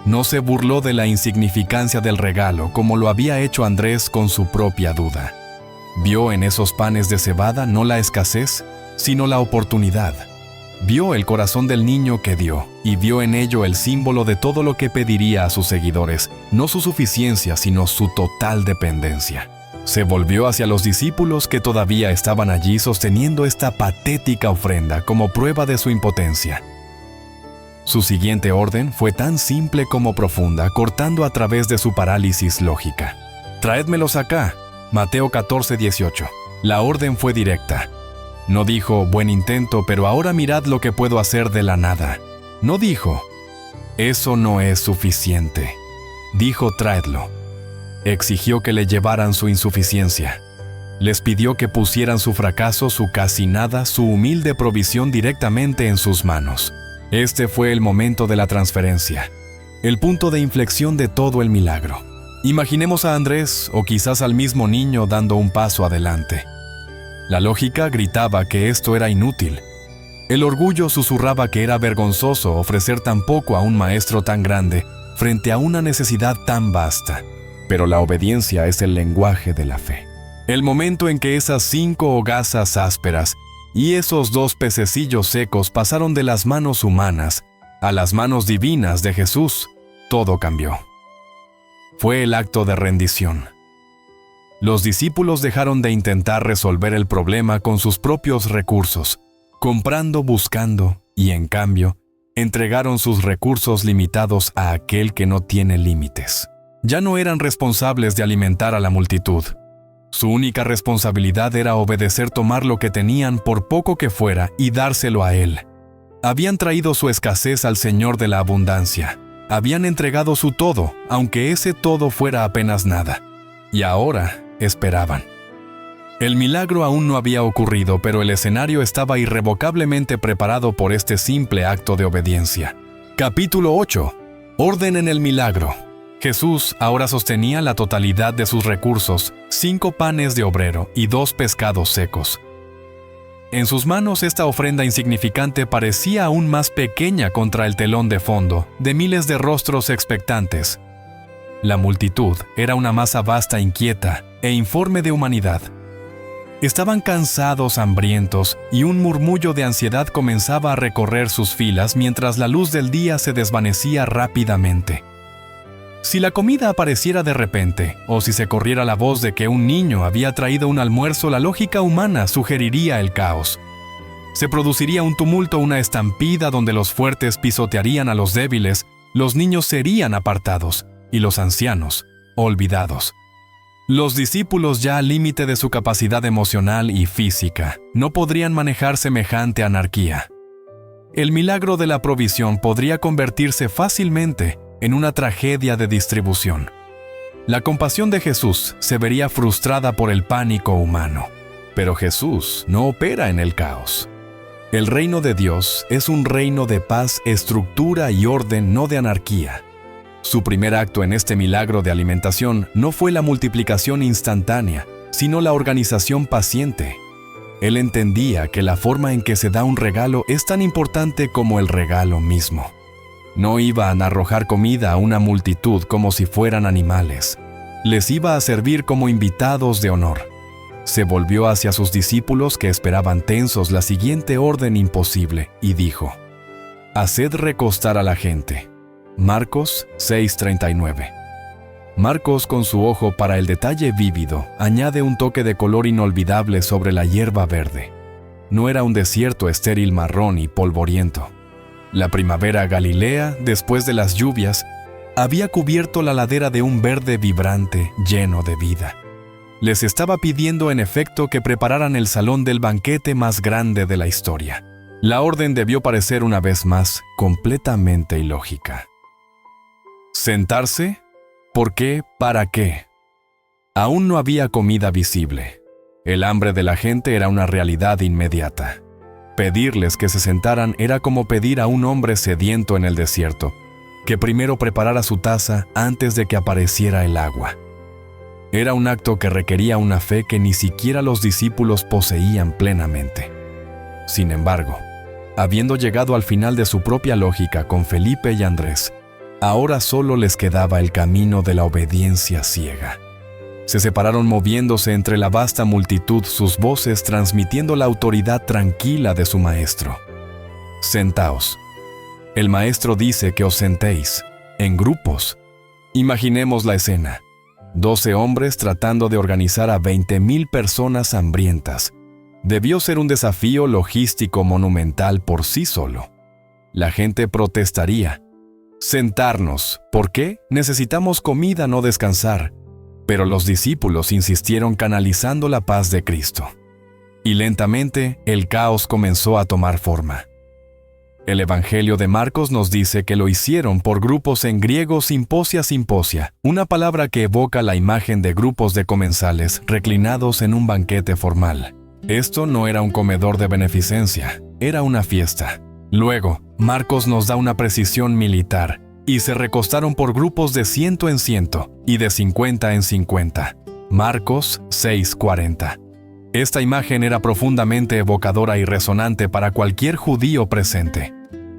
No se burló de la insignificancia del regalo como lo había hecho Andrés con su propia duda. Vio en esos panes de cebada no la escasez, sino la oportunidad. Vio el corazón del niño que dio, y vio en ello el símbolo de todo lo que pediría a sus seguidores, no su suficiencia, sino su total dependencia. Se volvió hacia los discípulos que todavía estaban allí sosteniendo esta patética ofrenda como prueba de su impotencia. Su siguiente orden fue tan simple como profunda, cortando a través de su parálisis lógica. «Traédmelos acá». Mateo 14:18. La orden fue directa. No dijo, buen intento, pero ahora mirad lo que puedo hacer de la nada. No dijo, eso no es suficiente. Dijo, traedlo. Exigió que le llevaran su insuficiencia. Les pidió que pusieran su fracaso, su casi nada, su humilde provisión directamente en sus manos. Este fue el momento de la transferencia, el punto de inflexión de todo el milagro. Imaginemos a Andrés, o quizás al mismo niño, dando un paso adelante. La lógica gritaba que esto era inútil. El orgullo susurraba que era vergonzoso ofrecer tan poco a un maestro tan grande frente a una necesidad tan vasta. Pero la obediencia es el lenguaje de la fe. El momento en que esas 5 hogazas ásperas y esos 2 pececillos secos pasaron de las manos humanas a las manos divinas de Jesús, todo cambió. Fue el acto de rendición. Los discípulos dejaron de intentar resolver el problema con sus propios recursos, comprando, buscando, y en cambio, entregaron sus recursos limitados a aquel que no tiene límites. Ya no eran responsables de alimentar a la multitud. Su única responsabilidad era obedecer, tomar lo que tenían, por poco que fuera, y dárselo a Él. Habían traído su escasez al Señor de la abundancia. Habían entregado su todo, aunque ese todo fuera apenas nada. Y ahora esperaban. El milagro aún no había ocurrido, pero el escenario estaba irrevocablemente preparado por este simple acto de obediencia. Capítulo 8. Orden en el milagro. Jesús ahora sostenía la totalidad de sus recursos, 5 panes de obrero y 2 pescados secos. En sus manos esta ofrenda insignificante parecía aún más pequeña contra el telón de fondo de miles de rostros expectantes. La multitud era una masa vasta, inquieta e informe de humanidad. Estaban cansados, hambrientos, y un murmullo de ansiedad comenzaba a recorrer sus filas mientras la luz del día se desvanecía rápidamente. Si la comida apareciera de repente, o si se corriera la voz de que un niño había traído un almuerzo, la lógica humana sugeriría el caos. Se produciría un tumulto, una estampida donde los fuertes pisotearían a los débiles, los niños serían apartados, y los ancianos, olvidados. Los discípulos, ya al límite de su capacidad emocional y física, no podrían manejar semejante anarquía. El milagro de la provisión podría convertirse fácilmente en una tragedia de distribución. La compasión de Jesús se vería frustrada por el pánico humano. Pero Jesús no opera en el caos. El reino de Dios es un reino de paz, estructura y orden, no de anarquía. Su primer acto en este milagro de alimentación no fue la multiplicación instantánea, sino la organización paciente. Él entendía que la forma en que se da un regalo es tan importante como el regalo mismo. No iban a arrojar comida a una multitud como si fueran animales. Les iba a servir como invitados de honor. Se volvió hacia sus discípulos, que esperaban tensos la siguiente orden imposible, y dijo: «Haced recostar a la gente». Marcos 6:39. Marcos, con su ojo para el detalle vívido, añade un toque de color inolvidable sobre la hierba verde. No era un desierto estéril marrón y polvoriento. La primavera galilea, después de las lluvias, había cubierto la ladera de un verde vibrante, lleno de vida. Les estaba pidiendo en efecto que prepararan el salón del banquete más grande de la historia. La orden debió parecer una vez más completamente ilógica. ¿Sentarse? ¿Por qué? ¿Para qué? Aún no había comida visible. El hambre de la gente era una realidad inmediata. Pedirles que se sentaran era como pedir a un hombre sediento en el desierto que primero preparara su taza antes de que apareciera el agua. Era un acto que requería una fe que ni siquiera los discípulos poseían plenamente. Sin embargo, habiendo llegado al final de su propia lógica con Felipe y Andrés, ahora solo les quedaba el camino de la obediencia ciega. Se separaron moviéndose entre la vasta multitud, sus voces transmitiendo la autoridad tranquila de su maestro. Sentaos. El maestro dice que os sentéis, en grupos. Imaginemos la escena. 12 hombres tratando de organizar a 20,000 personas hambrientas. Debió ser un desafío logístico monumental por sí solo. La gente protestaría. Sentarnos. ¿Por qué? Necesitamos comida, no descansar. Pero los discípulos insistieron, canalizando la paz de Cristo. Y lentamente el caos comenzó a tomar forma. El Evangelio de Marcos nos dice que lo hicieron por grupos, en griego simposia, una palabra que evoca la imagen de grupos de comensales reclinados en un banquete formal. Esto no era un comedor de beneficencia, era una fiesta. Luego, Marcos nos da una precisión militar, y se recostaron por grupos de 100 en 100 y de 50 en 50. Marcos 6:40. Esta imagen era profundamente evocadora y resonante para cualquier judío presente.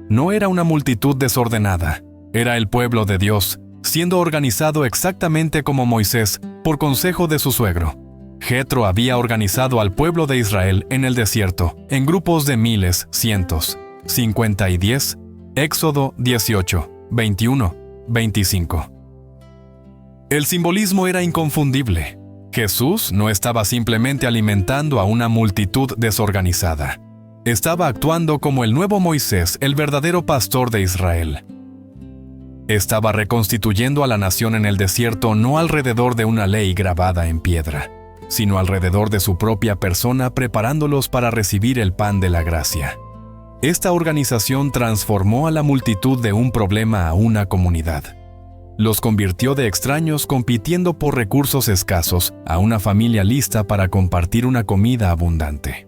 No era una multitud desordenada, era el pueblo de Dios, siendo organizado exactamente como Moisés, por consejo de su suegro. Jetro había organizado al pueblo de Israel en el desierto, en grupos de miles, cientos, 50 y 10, Éxodo 18, 21, 25. El simbolismo era inconfundible. Jesús no estaba simplemente alimentando a una multitud desorganizada. Estaba actuando como el nuevo Moisés, el verdadero pastor de Israel. Estaba reconstituyendo a la nación en el desierto, no alrededor de una ley grabada en piedra, sino alrededor de su propia persona, preparándolos para recibir el pan de la gracia. Esta organización transformó a la multitud de un problema a una comunidad. Los convirtió de extraños compitiendo por recursos escasos a una familia lista para compartir una comida abundante.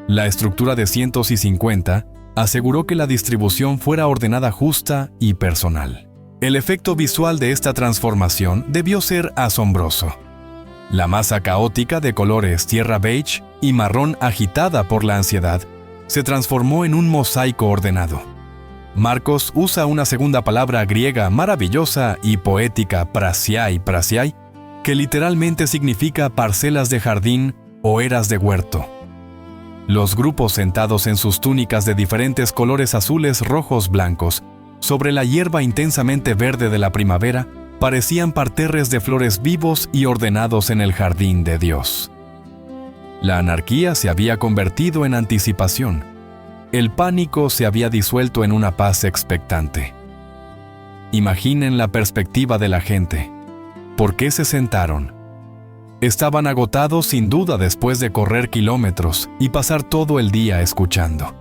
La estructura de cientos y 50 aseguró que la distribución fuera ordenada, justa y personal. El efecto visual de esta transformación debió ser asombroso. La masa caótica de colores tierra beige y marrón, agitada por la ansiedad, se transformó en un mosaico ordenado. Marcos usa una segunda palabra griega maravillosa y poética, prasiai, que literalmente significa parcelas de jardín o eras de huerto. Los grupos, sentados en sus túnicas de diferentes colores azules, rojos, blancos, sobre la hierba intensamente verde de la primavera, parecían parterres de flores vivos y ordenados en el jardín de Dios. La anarquía se había convertido en anticipación. El pánico se había disuelto en una paz expectante. Imaginen la perspectiva de la gente. ¿Por qué se sentaron? Estaban agotados sin duda después de correr kilómetros y pasar todo el día escuchando.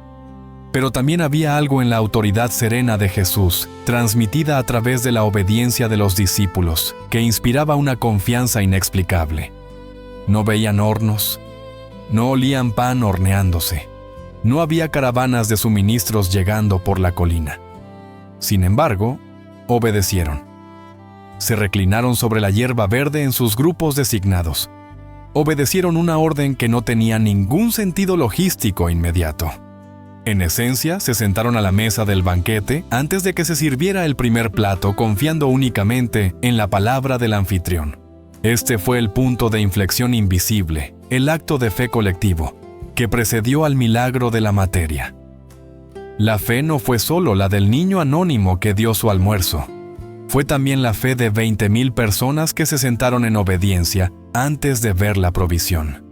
Pero también había algo en la autoridad serena de Jesús, transmitida a través de la obediencia de los discípulos, que inspiraba una confianza inexplicable. No veían hornos, no olían pan horneándose, no había caravanas de suministros llegando por la colina. Sin embargo, obedecieron. Se reclinaron sobre la hierba verde en sus grupos designados. Obedecieron una orden que no tenía ningún sentido logístico inmediato. En esencia, se sentaron a la mesa del banquete antes de que se sirviera el primer plato, confiando únicamente en la palabra del anfitrión. Este fue el punto de inflexión invisible, el acto de fe colectivo, que precedió al milagro de la materia. La fe no fue solo la del niño anónimo que dio su almuerzo. Fue también la fe de 20,000 personas que se sentaron en obediencia antes de ver la provisión.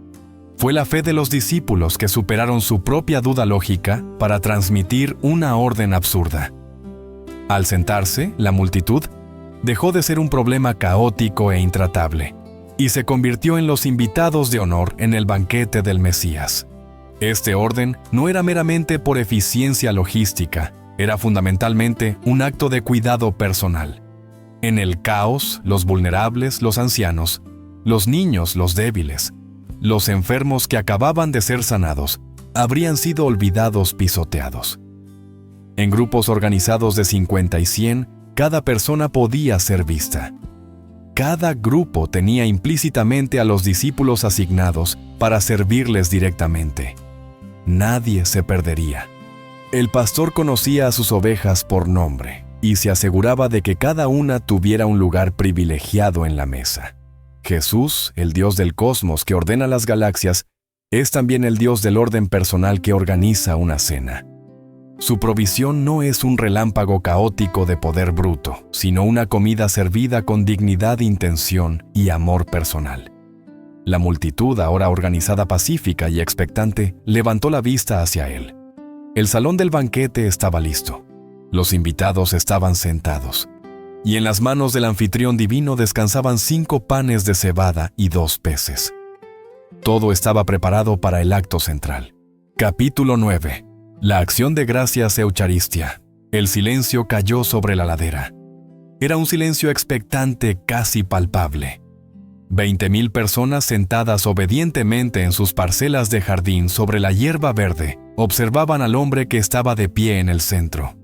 Fue la fe de los discípulos que superaron su propia duda lógica para transmitir una orden absurda. Al sentarse, la multitud dejó de ser un problema caótico e intratable y se convirtió en los invitados de honor en el banquete del Mesías. Este orden no era meramente por eficiencia logística, era fundamentalmente un acto de cuidado personal. En el caos, los vulnerables, los ancianos, los niños, los débiles, los enfermos que acababan de ser sanados, habrían sido olvidados, pisoteados. En grupos organizados de 50 y 100, cada persona podía ser vista. Cada grupo tenía implícitamente a los discípulos asignados para servirles directamente. Nadie se perdería. El pastor conocía a sus ovejas por nombre y se aseguraba de que cada una tuviera un lugar privilegiado en la mesa. Jesús, el Dios del cosmos que ordena las galaxias, es también el Dios del orden personal que organiza una cena. Su provisión no es un relámpago caótico de poder bruto, sino una comida servida con dignidad, intención y amor personal. La multitud, ahora organizada, pacífica y expectante, levantó la vista hacia él. El salón del banquete estaba listo. Los invitados estaban sentados. Y en las manos del anfitrión divino descansaban 5 panes de cebada y 2 peces. Todo estaba preparado para el acto central. Capítulo 9. La acción de gracias Eucharistia. El silencio cayó sobre la ladera. Era un silencio expectante, casi palpable. 20,000 personas sentadas obedientemente en sus parcelas de jardín sobre la hierba verde observaban al hombre que estaba de pie en el centro.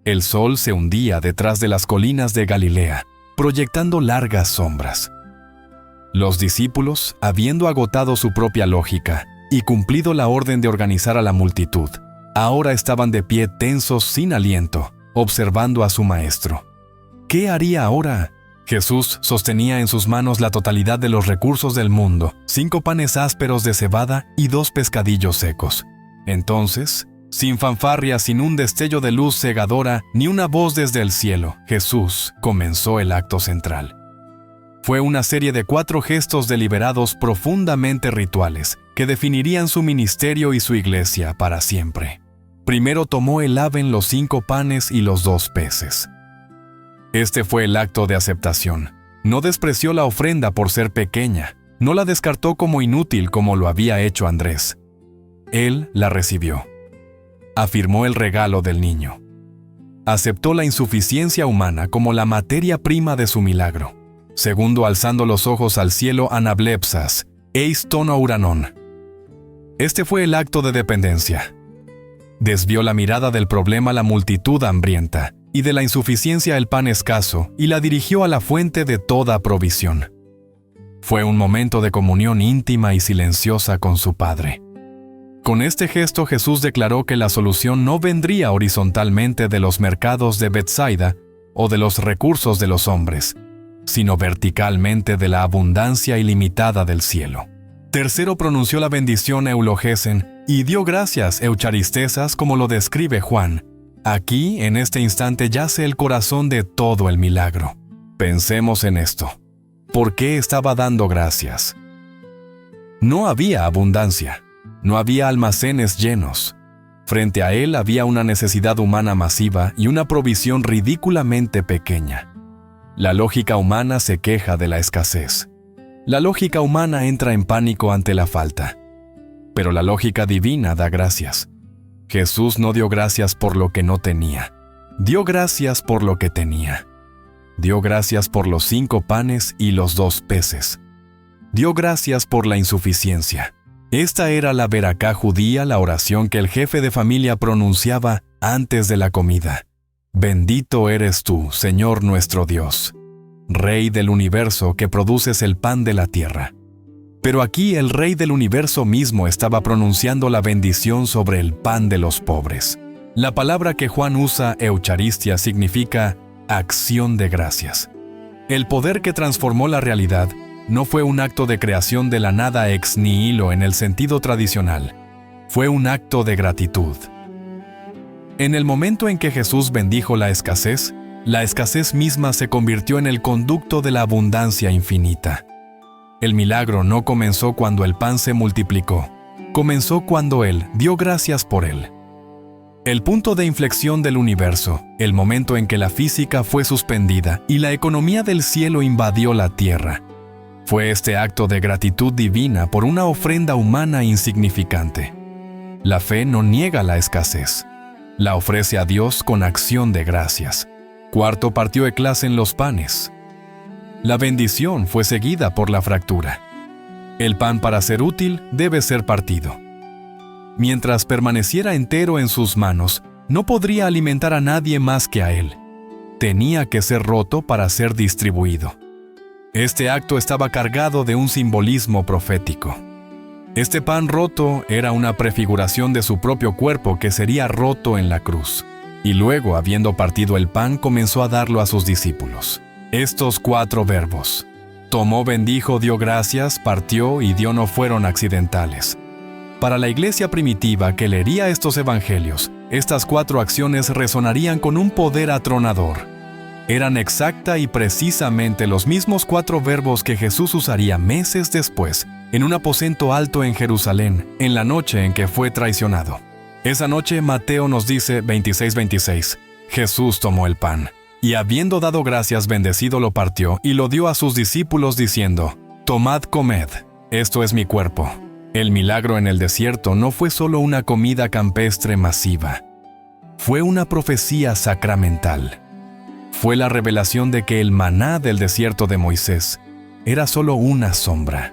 El sol se hundía detrás de las colinas de Galilea, proyectando largas sombras. Los discípulos, habiendo agotado su propia lógica y cumplido la orden de organizar a la multitud, ahora estaban de pie tensos sin aliento, observando a su maestro. ¿Qué haría ahora? Jesús sostenía en sus manos la totalidad de los recursos del mundo, 5 panes ásperos de cebada y 2 pescadillos secos. Entonces, sin fanfarria, sin un destello de luz cegadora, ni una voz desde el cielo, Jesús comenzó el acto central. Fue una serie de 4 gestos deliberados profundamente rituales que definirían su ministerio y su iglesia para siempre. Primero tomó el ave en los 5 panes y los 2 peces. Este fue el acto de aceptación. No despreció la ofrenda por ser pequeña, no la descartó como inútil como lo había hecho Andrés. Él la recibió. Afirmó el regalo del niño. Aceptó la insuficiencia humana como la materia prima de su milagro. Segundo, alzando los ojos al cielo, anablepsas, eis tono uranon. Este fue el acto de dependencia. Desvió la mirada del problema la multitud hambrienta y de la insuficiencia el pan escaso y la dirigió a la fuente de toda provisión. Fue un momento de comunión íntima y silenciosa con su Padre. Con este gesto Jesús declaró que la solución no vendría horizontalmente de los mercados de Betsaida o de los recursos de los hombres, sino verticalmente de la abundancia ilimitada del cielo. Tercero, pronunció la bendición eulogesen y dio gracias eucharistesas como lo describe Juan. Aquí, en este instante, yace el corazón de todo el milagro. Pensemos en esto. ¿Por qué estaba dando gracias? No había abundancia. No había almacenes llenos. Frente a él había una necesidad humana masiva y una provisión ridículamente pequeña. La lógica humana se queja de la escasez. La lógica humana entra en pánico ante la falta, pero la lógica divina da gracias. Jesús no dio gracias por lo que no tenía, dio gracias por lo que tenía. Dio gracias por los 5 panes y los 2 peces. Dio gracias por la insuficiencia. Esta era la veracá judía, la oración que el jefe de familia pronunciaba antes de la comida. Bendito eres tú, Señor nuestro Dios, Rey del universo que produces el pan de la tierra. Pero aquí el Rey del universo mismo estaba pronunciando la bendición sobre el pan de los pobres. La palabra que Juan usa, eucharistia, significa acción de gracias. El poder que transformó la realidad no fue un acto de creación de la nada ex nihilo en el sentido tradicional. Fue un acto de gratitud. En el momento en que Jesús bendijo la escasez misma se convirtió en el conducto de la abundancia infinita. El milagro no comenzó cuando el pan se multiplicó, comenzó cuando Él dio gracias por él. El punto de inflexión del universo, el momento en que la física fue suspendida y la economía del cielo invadió la tierra, fue este acto de gratitud divina por una ofrenda humana insignificante. La fe no niega la escasez, la ofrece a Dios con acción de gracias. Cuarto, partió eclás en los panes. La bendición fue seguida por la fractura. El pan, para ser útil, debe ser partido. Mientras permaneciera entero en sus manos, no podría alimentar a nadie más que a él. Tenía que ser roto para ser distribuido. Este acto estaba cargado de un simbolismo profético. Este pan roto era una prefiguración de su propio cuerpo que sería roto en la cruz. Y luego, habiendo partido el pan, comenzó a darlo a sus discípulos. Estos 4 verbos, tomó, bendijo, dio gracias, partió y dio, no fueron accidentales. Para la iglesia primitiva que leería estos evangelios, estas 4 acciones resonarían con un poder atronador. Eran exacta y precisamente los mismos 4 verbos que Jesús usaría meses después, en un aposento alto en Jerusalén, en la noche en que fue traicionado. Esa noche, Mateo nos dice, 26:26, Jesús tomó el pan, y habiendo dado gracias, bendecido, lo partió, y lo dio a sus discípulos, diciendo, tomad, comed, esto es mi cuerpo. El milagro en el desierto no fue solo una comida campestre masiva. Fue una profecía sacramental. Fue la revelación de que el maná del desierto de Moisés era solo una sombra.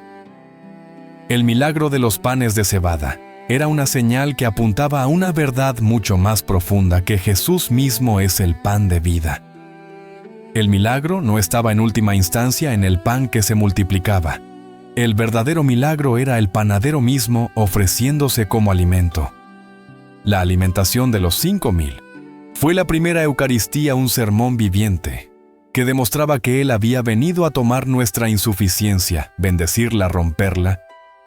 El milagro de los panes de cebada era una señal que apuntaba a una verdad mucho más profunda, que Jesús mismo es el pan de vida. El milagro no estaba en última instancia en el pan que se multiplicaba. El verdadero milagro era el panadero mismo ofreciéndose como alimento. La alimentación de los 5,000 fue la primera Eucaristía, un sermón viviente, que demostraba que Él había venido a tomar nuestra insuficiencia, bendecirla, romperla,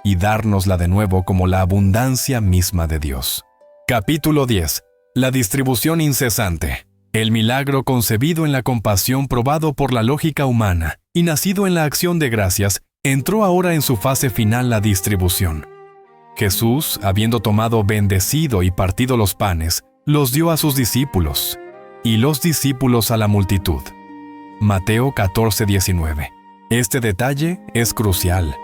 y dárnosla de nuevo como la abundancia misma de Dios. Capítulo 10. La distribución incesante. El milagro concebido en la compasión, probado por la lógica humana y nacido en la acción de gracias, entró ahora en su fase final, la distribución. Jesús, habiendo tomado, bendecido y partido los panes, los dio a sus discípulos, y los discípulos a la multitud. Mateo 14:19. Este detalle es crucial.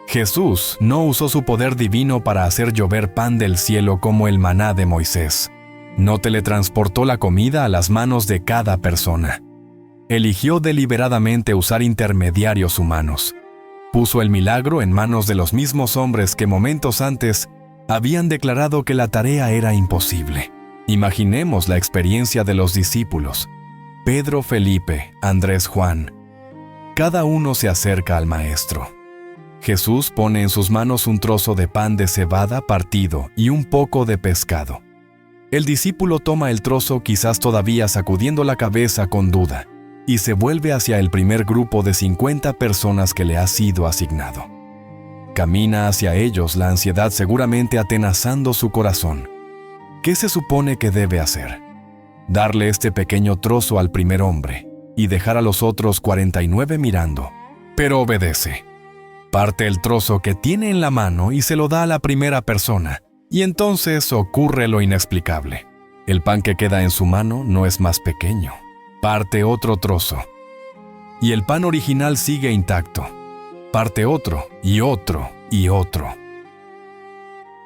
Jesús no usó su poder divino para hacer llover pan del cielo como el maná de Moisés. No teletransportó la comida a las manos de cada persona. Eligió deliberadamente usar intermediarios humanos. Puso el milagro en manos de los mismos hombres que momentos antes habían declarado que la tarea era imposible. Imaginemos la experiencia de los discípulos. Pedro, Felipe, Andrés, Juan. Cada uno se acerca al Maestro. Jesús pone en sus manos un trozo de pan de cebada partido y un poco de pescado. El discípulo toma el trozo, quizás todavía sacudiendo la cabeza con duda, y se vuelve hacia el primer grupo de 50 personas que le ha sido asignado. Camina hacia ellos, la ansiedad seguramente atenazando su corazón. ¿Qué se supone que debe hacer? Darle este pequeño trozo al primer hombre y dejar a los otros 49 mirando. Pero obedece. Parte el trozo que tiene en la mano y se lo da a la primera persona, y entonces ocurre lo inexplicable. El pan que queda en su mano no es más pequeño. Parte otro trozo, y el pan original sigue intacto. parte otro y otro y otro.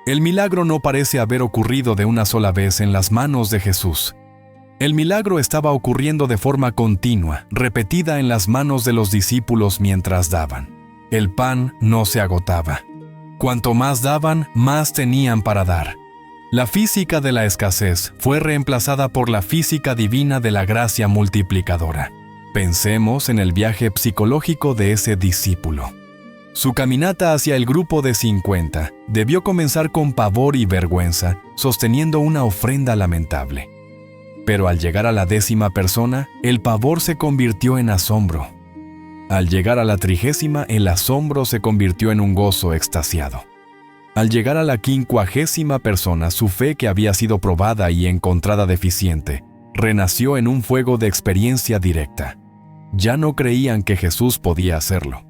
El milagro no parece haber ocurrido de una sola vez en las manos de Jesús. El milagro estaba ocurriendo de forma continua, repetida en las manos de los discípulos mientras daban. El pan no se agotaba. Cuanto más daban, más tenían para dar. La física de la escasez fue reemplazada por la física divina de la gracia multiplicadora. Pensemos en el viaje psicológico de ese discípulo. Su caminata hacia el grupo de 50 debió comenzar con pavor y vergüenza, sosteniendo una ofrenda lamentable. Pero al llegar a la 10ª persona, el pavor se convirtió en asombro. Al llegar a la 30ª, el asombro se convirtió en un gozo extasiado. Al llegar a la 50ª persona, su fe, que había sido probada y encontrada deficiente, renació en un fuego de experiencia directa. Ya no creían que Jesús podía hacerlo.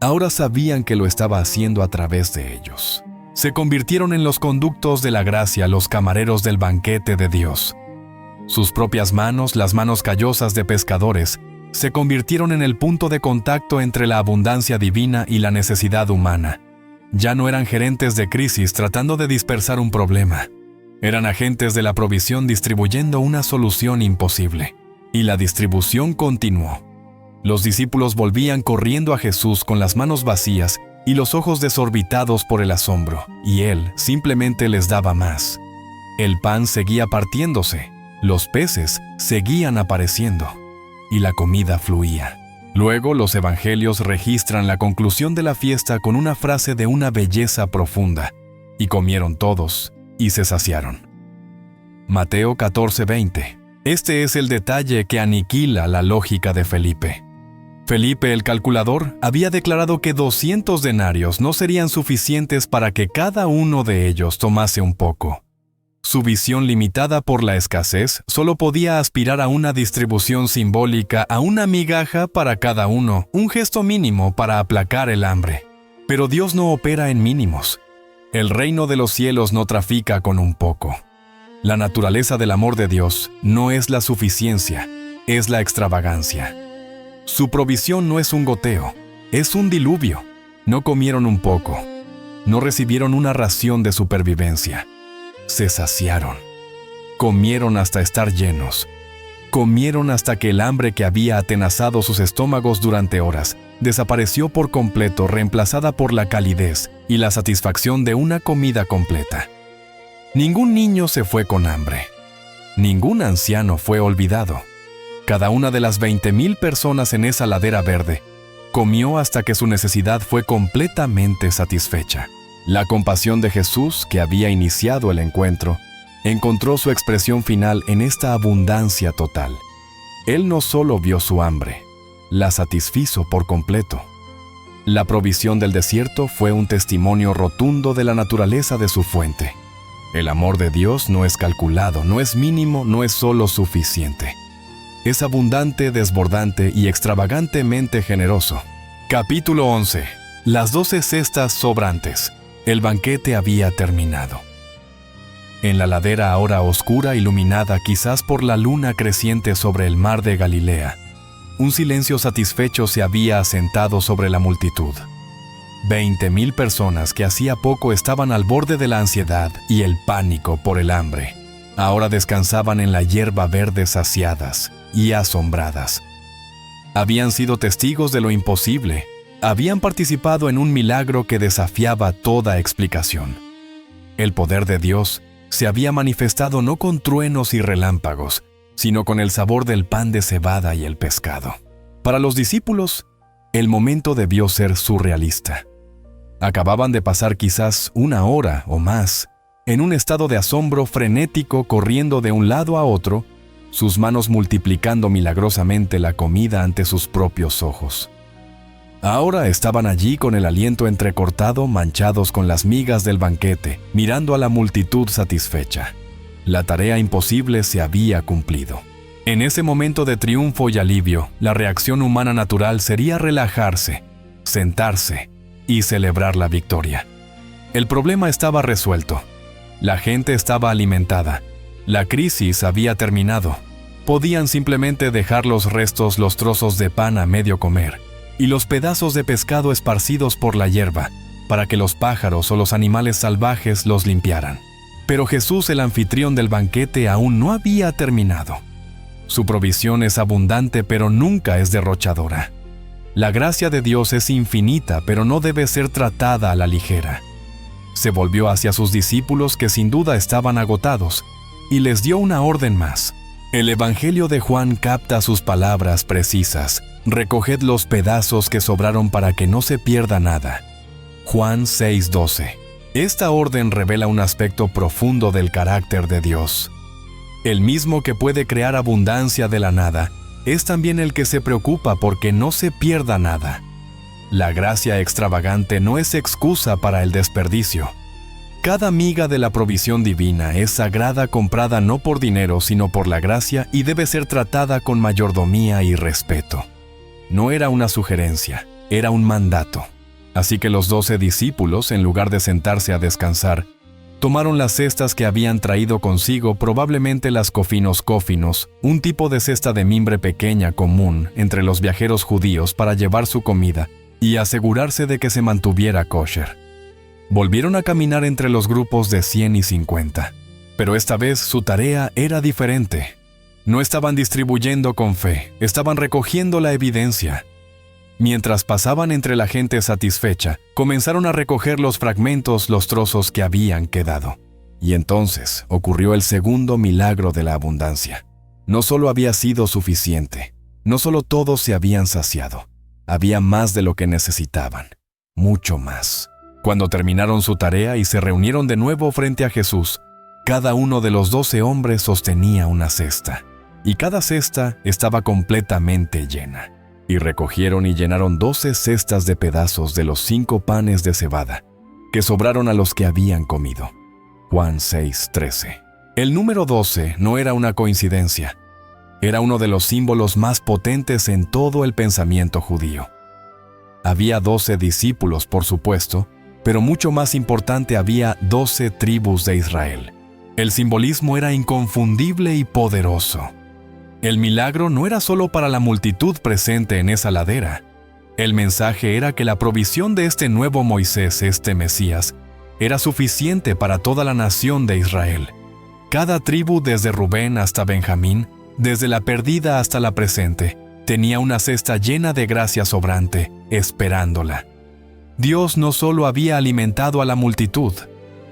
Ahora sabían que lo estaba haciendo a través de ellos. Se convirtieron en los conductos de la gracia, los camareros del banquete de Dios. Sus propias manos, las manos callosas de pescadores, se convirtieron en el punto de contacto entre la abundancia divina y la necesidad humana. Ya no eran gerentes de crisis tratando de dispersar un problema. Eran agentes de la provisión distribuyendo una solución imposible. Y la distribución continuó. Los discípulos volvían corriendo a Jesús con las manos vacías y los ojos desorbitados por el asombro, y Él simplemente les daba más. El pan seguía partiéndose, los peces seguían apareciendo, y la comida fluía. Luego los evangelios registran la conclusión de la fiesta con una frase de una belleza profunda: y comieron todos, y se saciaron. Mateo 14:20. Este es el detalle que aniquila la lógica de Felipe. Felipe el calculador había declarado que 200 denarios no serían suficientes para que cada uno de ellos tomase un poco. Su visión limitada por la escasez solo podía aspirar a una distribución simbólica, a una migaja para cada uno, un gesto mínimo para aplacar el hambre. Pero Dios no opera en mínimos. El reino de los cielos no trafica con un poco. La naturaleza del amor de Dios no es la suficiencia, es la extravagancia. Su provisión no es un goteo, es un diluvio. No comieron un poco, no recibieron una ración de supervivencia. Se saciaron. Comieron hasta estar llenos. Comieron hasta que el hambre que había atenazado sus estómagos durante horas desapareció por completo, reemplazada por la calidez y la satisfacción de una comida completa. Ningún niño se fue con hambre. Ningún anciano fue olvidado. Cada una de las 20,000 personas en esa ladera verde comió hasta que su necesidad fue completamente satisfecha. La compasión de Jesús, que había iniciado el encuentro, encontró su expresión final en esta abundancia total. Él no solo vio su hambre, la satisfizo por completo. La provisión del desierto fue un testimonio rotundo de la naturaleza de su fuente. El amor de Dios no es calculado, no es mínimo, no es solo suficiente. Es abundante, desbordante y extravagantemente generoso. Capítulo 11. Las 12 cestas sobrantes. El banquete había terminado. En la ladera ahora oscura, iluminada quizás por la luna creciente sobre el mar de Galilea, un silencio satisfecho se había asentado sobre la multitud. 20,000 personas que hacía poco estaban al borde de la ansiedad y el pánico por el hambre, ahora descansaban en la hierba verde saciadas y asombradas. Habían sido testigos de lo imposible. Habían participado en un milagro que desafiaba toda explicación. El poder de Dios se había manifestado no con truenos y relámpagos, sino con el sabor del pan de cebada y el pescado. Para los discípulos, el momento debió ser surrealista. Acababan de pasar quizás una hora o más en un estado de asombro frenético, corriendo de un lado a otro, sus manos multiplicando milagrosamente la comida ante sus propios ojos. Ahora estaban allí con el aliento entrecortado, manchados con las migas del banquete, mirando a la multitud satisfecha. La tarea imposible se había cumplido. En ese momento de triunfo y alivio, la reacción humana natural sería relajarse, sentarse y celebrar la victoria. El problema estaba resuelto. La gente estaba alimentada. La crisis había terminado. Podían simplemente dejar los restos, los trozos de pan a medio comer, y los pedazos de pescado esparcidos por la hierba, para que los pájaros o los animales salvajes los limpiaran. Pero Jesús, el anfitrión del banquete, aún no había terminado. Su provisión es abundante, pero nunca es derrochadora. La gracia de Dios es infinita, pero no debe ser tratada a la ligera. Se volvió hacia sus discípulos, que sin duda estaban agotados, y les dio una orden más. El Evangelio de Juan capta sus palabras precisas. Recoged los pedazos que sobraron para que no se pierda nada. Juan 6:12. Esta orden revela un aspecto profundo del carácter de Dios. El mismo que puede crear abundancia de la nada, es también el que se preocupa porque no se pierda nada. La gracia extravagante no es excusa para el desperdicio. Cada miga de la provisión divina es sagrada, comprada no por dinero, sino por la gracia, y debe ser tratada con mayordomía y respeto. No era una sugerencia, era un mandato. Así que los 12 discípulos, en lugar de sentarse a descansar, tomaron las cestas que habían traído consigo, probablemente las cófinos, un tipo de cesta de mimbre pequeña común entre los viajeros judíos para llevar su comida y asegurarse de que se mantuviera kosher. Volvieron a caminar entre los grupos de 100 y 50, pero esta vez su tarea era diferente. No estaban distribuyendo con fe, estaban recogiendo la evidencia. Mientras pasaban entre la gente satisfecha, comenzaron a recoger los fragmentos, los trozos que habían quedado. Y entonces ocurrió el segundo milagro de la abundancia. No solo había sido suficiente, no solo todos se habían saciado, había más de lo que necesitaban, mucho más. Cuando terminaron su tarea y se reunieron de nuevo frente a Jesús, cada uno de los 12 hombres sostenía una cesta, y cada cesta estaba completamente llena. Y recogieron y llenaron 12 cestas de pedazos de los 5 panes de cebada, que sobraron a los que habían comido. Juan 6:13. El número 12 no era una coincidencia. Era uno de los símbolos más potentes en todo el pensamiento judío. Había 12 discípulos, por supuesto, pero mucho más importante, había 12 tribus de Israel. El simbolismo era inconfundible y poderoso. El milagro no era solo para la multitud presente en esa ladera. El mensaje era que la provisión de este nuevo Moisés, este Mesías, era suficiente para toda la nación de Israel. Cada tribu, desde Rubén hasta Benjamín, desde la perdida hasta la presente, tenía una cesta llena de gracia sobrante, esperándola. Dios no solo había alimentado a la multitud,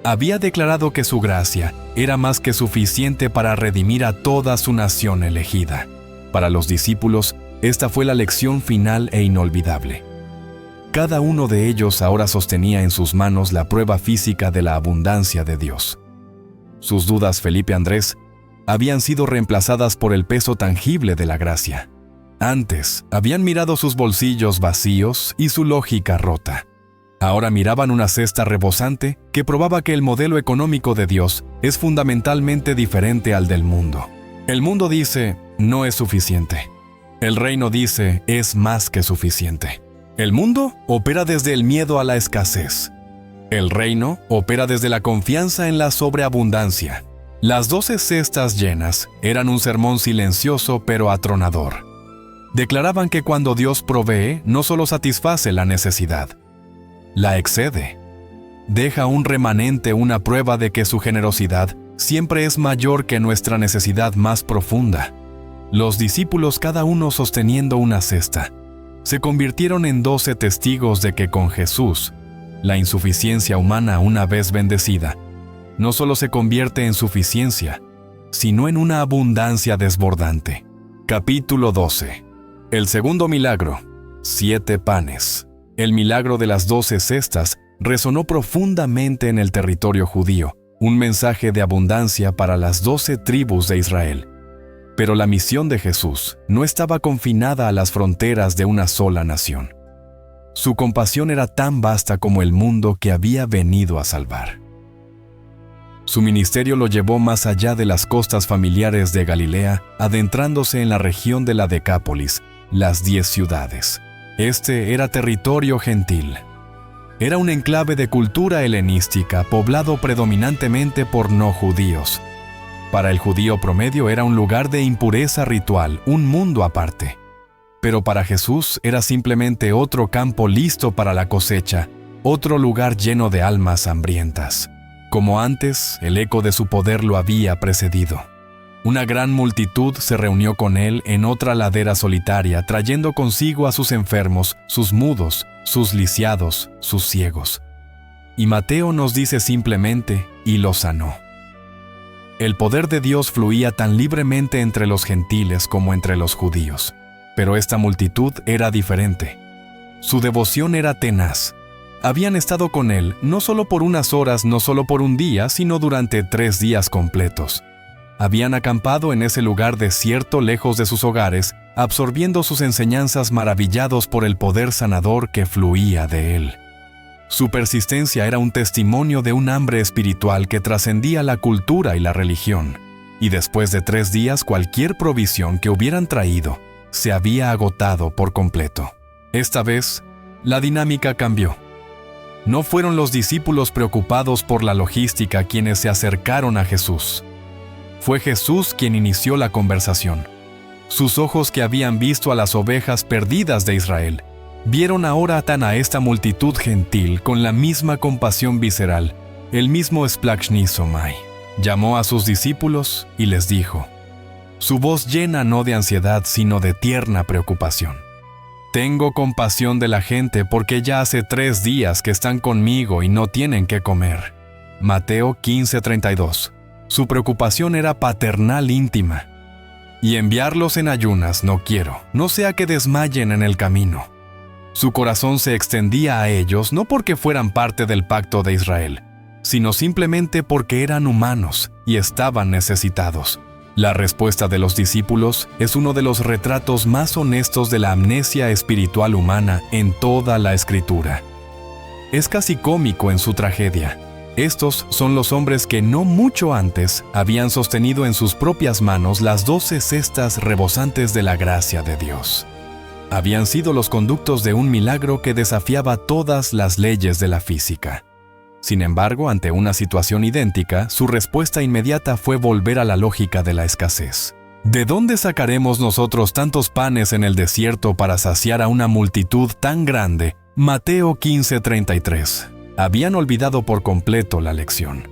había declarado que su gracia era más que suficiente para redimir a toda su nación elegida. Para los discípulos, esta fue la lección final e inolvidable. Cada uno de ellos ahora sostenía en sus manos la prueba física de la abundancia de Dios. Sus dudas, Felipe Andrés, habían sido reemplazadas por el peso tangible de la gracia. Antes, habían mirado sus bolsillos vacíos y su lógica rota. Ahora miraban una cesta rebosante que probaba que el modelo económico de Dios es fundamentalmente diferente al del mundo. El mundo dice, no es suficiente. El reino dice, es más que suficiente. El mundo opera desde el miedo a la escasez. El reino opera desde la confianza en la sobreabundancia. Las 12 cestas llenas eran un sermón silencioso pero atronador. Declaraban que cuando Dios provee, no solo satisface la necesidad, la excede. Deja un remanente, una prueba de que su generosidad siempre es mayor que nuestra necesidad más profunda. Los discípulos, cada uno sosteniendo una cesta, se convirtieron en 12 testigos de que con Jesús, la insuficiencia humana, una vez bendecida, no solo se convierte en suficiencia, sino en una abundancia desbordante. Capítulo 12. El segundo milagro, 7 panes. El milagro de las 12 cestas resonó profundamente en el territorio judío, un mensaje de abundancia para las 12 tribus de Israel. Pero la misión de Jesús no estaba confinada a las fronteras de una sola nación. Su compasión era tan vasta como el mundo que había venido a salvar. Su ministerio lo llevó más allá de las costas familiares de Galilea, adentrándose en la región de la Decápolis, las 10 ciudades. Este era territorio gentil. Era un enclave de cultura helenística, poblado predominantemente por no judíos. Para el judío promedio era un lugar de impureza ritual, un mundo aparte. Pero para Jesús era simplemente otro campo listo para la cosecha, otro lugar lleno de almas hambrientas. Como antes, el eco de su poder lo había precedido. Una gran multitud se reunió con él en otra ladera solitaria, trayendo consigo a sus enfermos, sus mudos, sus lisiados, sus ciegos. Y Mateo nos dice simplemente, y los sanó. El poder de Dios fluía tan libremente entre los gentiles como entre los judíos. Pero esta multitud era diferente. Su devoción era tenaz. Habían estado con él no solo por unas horas, no solo por un día, sino durante 3 días completos. Habían acampado en ese lugar desierto lejos de sus hogares, absorbiendo sus enseñanzas maravillados por el poder sanador que fluía de él. Su persistencia era un testimonio de un hambre espiritual que trascendía la cultura y la religión. Y después de 3 días, cualquier provisión que hubieran traído se había agotado por completo. Esta vez, la dinámica cambió. No fueron los discípulos preocupados por la logística quienes se acercaron a Jesús. Fue Jesús quien inició la conversación. Sus ojos, que habían visto a las ovejas perdidas de Israel, vieron ahora a esta multitud gentil con la misma compasión visceral, el mismo splachnizomai. Llamó a sus discípulos y les dijo, su voz llena no de ansiedad sino de tierna preocupación. Tengo compasión de la gente porque ya hace 3 días que están conmigo y no tienen qué comer. Mateo 15:32. Su preocupación era paternal íntima. Y enviarlos en ayunas no quiero, no sea que desmayen en el camino. Su corazón se extendía a ellos no porque fueran parte del pacto de Israel, sino simplemente porque eran humanos y estaban necesitados. La respuesta de los discípulos es uno de los retratos más honestos de la amnesia espiritual humana en toda la Escritura. Es casi cómico en su tragedia. Estos son los hombres que no mucho antes habían sostenido en sus propias manos las 12 cestas rebosantes de la gracia de Dios. Habían sido los conductos de un milagro que desafiaba todas las leyes de la física. Sin embargo, ante una situación idéntica, su respuesta inmediata fue volver a la lógica de la escasez. ¿De dónde sacaremos nosotros tantos panes en el desierto para saciar a una multitud tan grande? Mateo 15:33. Habían olvidado por completo la lección.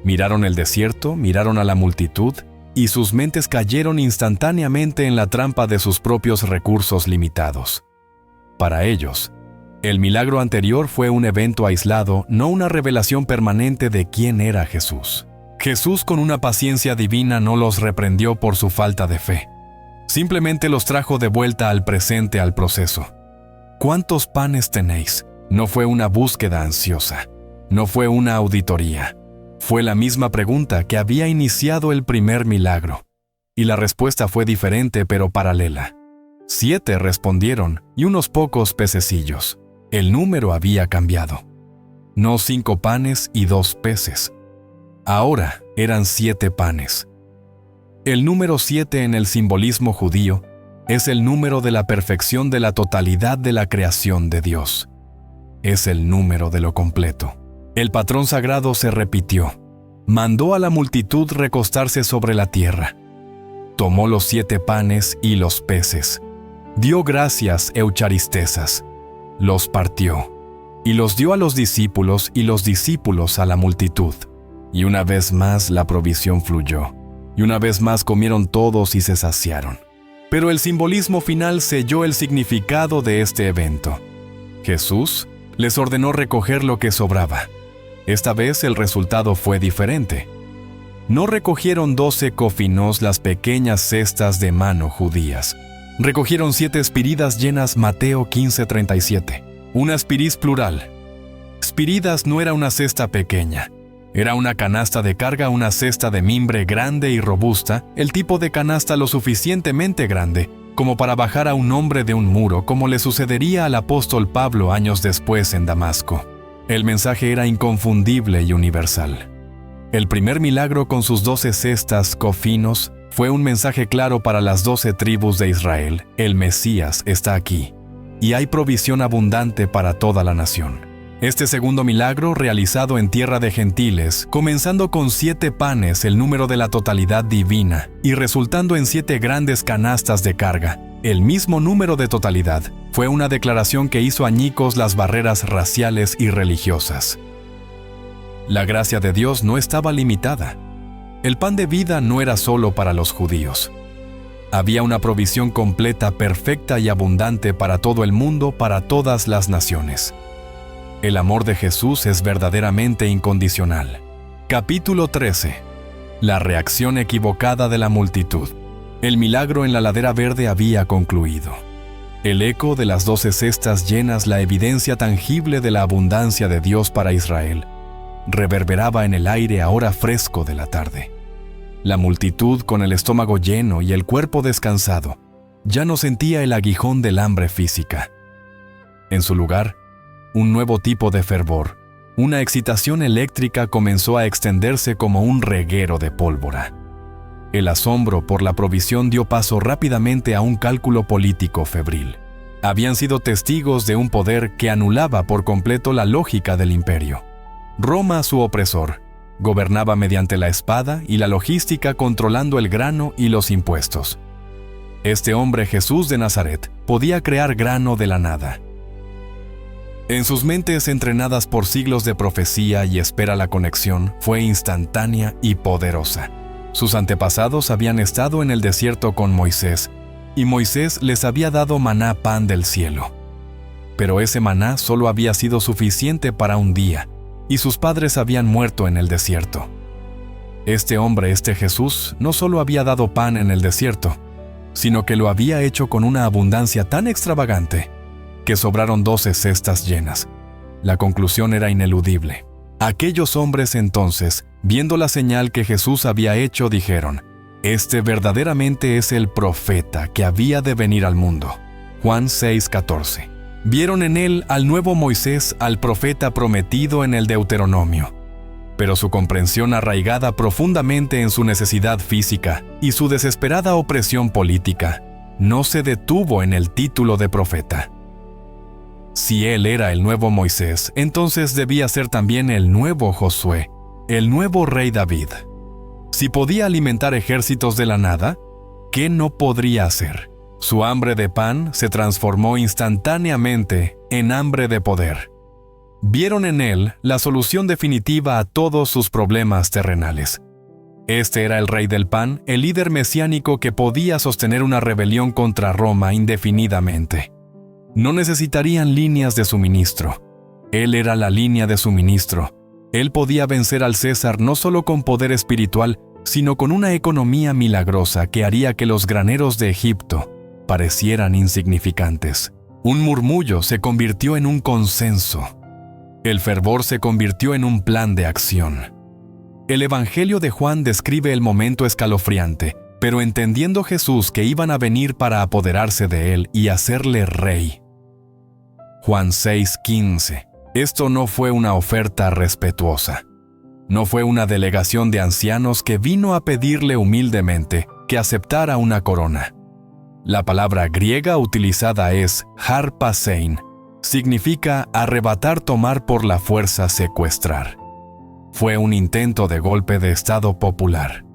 Miraron el desierto, miraron a la multitud, y sus mentes cayeron instantáneamente en la trampa de sus propios recursos limitados. Para ellos, el milagro anterior fue un evento aislado, no una revelación permanente de quién era Jesús. Jesús, con una paciencia divina, no los reprendió por su falta de fe. Simplemente los trajo de vuelta al presente, al proceso. ¿Cuántos panes tenéis? No fue una búsqueda ansiosa. No fue una auditoría. Fue la misma pregunta que había iniciado el primer milagro. Y la respuesta fue diferente pero paralela. 7 respondieron y unos pocos pececillos. El número había cambiado. No 5 panes y 2 peces. Ahora eran 7 panes. El número 7 en el simbolismo judío es el número de la perfección de la totalidad de la creación de Dios. Es el número de lo completo. El patrón sagrado se repitió. Mandó a la multitud recostarse sobre la tierra. Tomó los 7 panes y los peces. Dio gracias eucharistesas. Los partió. Y los dio a los discípulos y los discípulos a la multitud. Y una vez más la provisión fluyó. Y una vez más comieron todos y se saciaron. Pero el simbolismo final selló el significado de este evento. Jesús les ordenó recoger lo que sobraba. Esta vez el resultado fue diferente. No recogieron 12 cofinos, las pequeñas cestas de mano judías. Recogieron 7 espiridas llenas, Mateo 15:37. Una espiris plural. Espiridas no era una cesta pequeña. Era una canasta de carga, una cesta de mimbre grande y robusta, el tipo de canasta lo suficientemente grande como para bajar a un hombre de un muro, como le sucedería al apóstol Pablo años después en Damasco. El mensaje era inconfundible y universal. El primer milagro con sus 12 cestas cofinos fue un mensaje claro para las 12 tribus de Israel. El Mesías está aquí, y hay provisión abundante para toda la nación. Este segundo milagro, realizado en tierra de gentiles, comenzando con 7 panes, el número de la totalidad divina, y resultando en 7 grandes canastas de carga, el mismo número de totalidad, fue una declaración que hizo añicos las barreras raciales y religiosas. La gracia de Dios no estaba limitada. El pan de vida no era solo para los judíos. Había una provisión completa, perfecta y abundante para todo el mundo, para todas las naciones. El amor de Jesús es verdaderamente incondicional. Capítulo 13. La reacción equivocada de la multitud. El milagro en la ladera verde había concluido. El eco de las 12 cestas llenas, la evidencia tangible de la abundancia de Dios para Israel, reverberaba en el aire ahora fresco de la tarde. La multitud, con el estómago lleno y el cuerpo descansado, ya no sentía el aguijón del hambre física. En su lugar, un nuevo tipo de fervor, una excitación eléctrica comenzó a extenderse como un reguero de pólvora. El asombro por la provisión dio paso rápidamente a un cálculo político febril. Habían sido testigos de un poder que anulaba por completo la lógica del imperio. Roma, su opresor, gobernaba mediante la espada y la logística, controlando el grano y los impuestos. Este hombre, Jesús de Nazaret, podía crear grano de la nada. En sus mentes, entrenadas por siglos de profecía y espera, la conexión fue instantánea y poderosa. Sus antepasados habían estado en el desierto con Moisés, y Moisés les había dado maná, pan del cielo. Pero ese maná solo había sido suficiente para un día, y sus padres habían muerto en el desierto. Este hombre, este Jesús, no solo había dado pan en el desierto, sino que lo había hecho con una abundancia tan extravagante que sobraron 12 cestas llenas. La conclusión era ineludible. Aquellos hombres entonces, viendo la señal que Jesús había hecho, dijeron: «Este verdaderamente es el profeta que había de venir al mundo». Juan 6:14. Vieron en él al nuevo Moisés, al profeta prometido en el Deuteronomio. Pero su comprensión, arraigada profundamente en su necesidad física y su desesperada opresión política, no se detuvo en el título de profeta. Si él era el nuevo Moisés, entonces debía ser también el nuevo Josué, el nuevo rey David. Si podía alimentar ejércitos de la nada, ¿qué no podría hacer? Su hambre de pan se transformó instantáneamente en hambre de poder. Vieron en él la solución definitiva a todos sus problemas terrenales. Este era el rey del pan, el líder mesiánico que podía sostener una rebelión contra Roma indefinidamente. No necesitarían líneas de suministro. Él era la línea de suministro. Él podía vencer al César no solo con poder espiritual, sino con una economía milagrosa que haría que los graneros de Egipto parecieran insignificantes. Un murmullo se convirtió en un consenso. El fervor se convirtió en un plan de acción. El Evangelio de Juan describe el momento escalofriante, pero entendiendo Jesús que iban a venir para apoderarse de él y hacerle rey. Juan 6:15. Esto no fue una oferta respetuosa. No fue una delegación de ancianos que vino a pedirle humildemente que aceptara una corona. La palabra griega utilizada es harpasein. Significa arrebatar, tomar por la fuerza, secuestrar. Fue un intento de golpe de estado popular.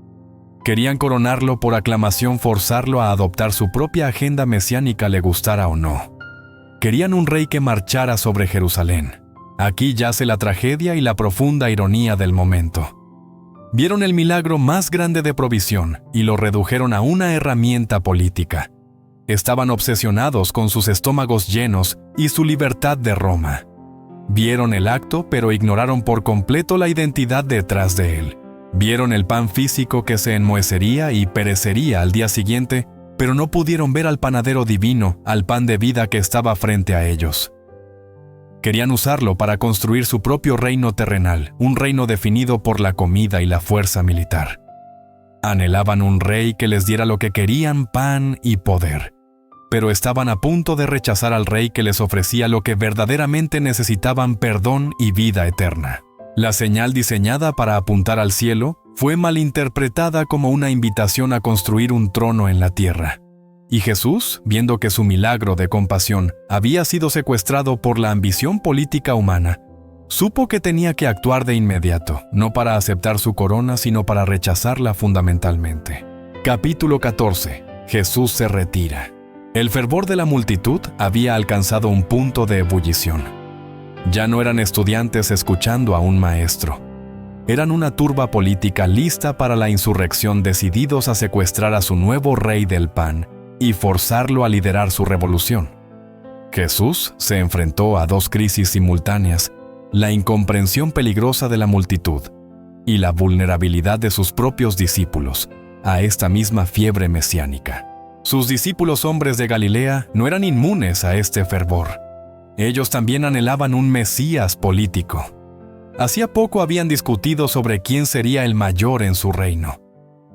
Querían coronarlo por aclamación, forzarlo a adoptar su propia agenda mesiánica, le gustara o no. Querían un rey que marchara sobre Jerusalén. Aquí yace la tragedia y la profunda ironía del momento. Vieron el milagro más grande de provisión y lo redujeron a una herramienta política. Estaban obsesionados con sus estómagos llenos y su libertad de Roma. Vieron el acto, pero ignoraron por completo la identidad detrás de él. Vieron el pan físico que se enmohecería y perecería al día siguiente, pero no pudieron ver al panadero divino, al pan de vida que estaba frente a ellos. Querían usarlo para construir su propio reino terrenal, un reino definido por la comida y la fuerza militar. Anhelaban un rey que les diera lo que querían, pan y poder. Pero estaban a punto de rechazar al rey que les ofrecía lo que verdaderamente necesitaban: perdón y vida eterna. La señal diseñada para apuntar al cielo fue malinterpretada como una invitación a construir un trono en la tierra. Y Jesús, viendo que su milagro de compasión había sido secuestrado por la ambición política humana, supo que tenía que actuar de inmediato, no para aceptar su corona, sino para rechazarla fundamentalmente. Capítulo 14. Jesús se retira. El fervor de la multitud había alcanzado un punto de ebullición. Ya no eran estudiantes escuchando a un maestro. Eran una turba política lista para la insurrección, decididos a secuestrar a su nuevo rey del pan y forzarlo a liderar su revolución. Jesús se enfrentó a dos crisis simultáneas: la incomprensión peligrosa de la multitud y la vulnerabilidad de sus propios discípulos a esta misma fiebre mesiánica. Sus discípulos hombres de Galilea no eran inmunes a este fervor. Ellos también anhelaban un Mesías político. Hacía poco habían discutido sobre quién sería el mayor en su reino.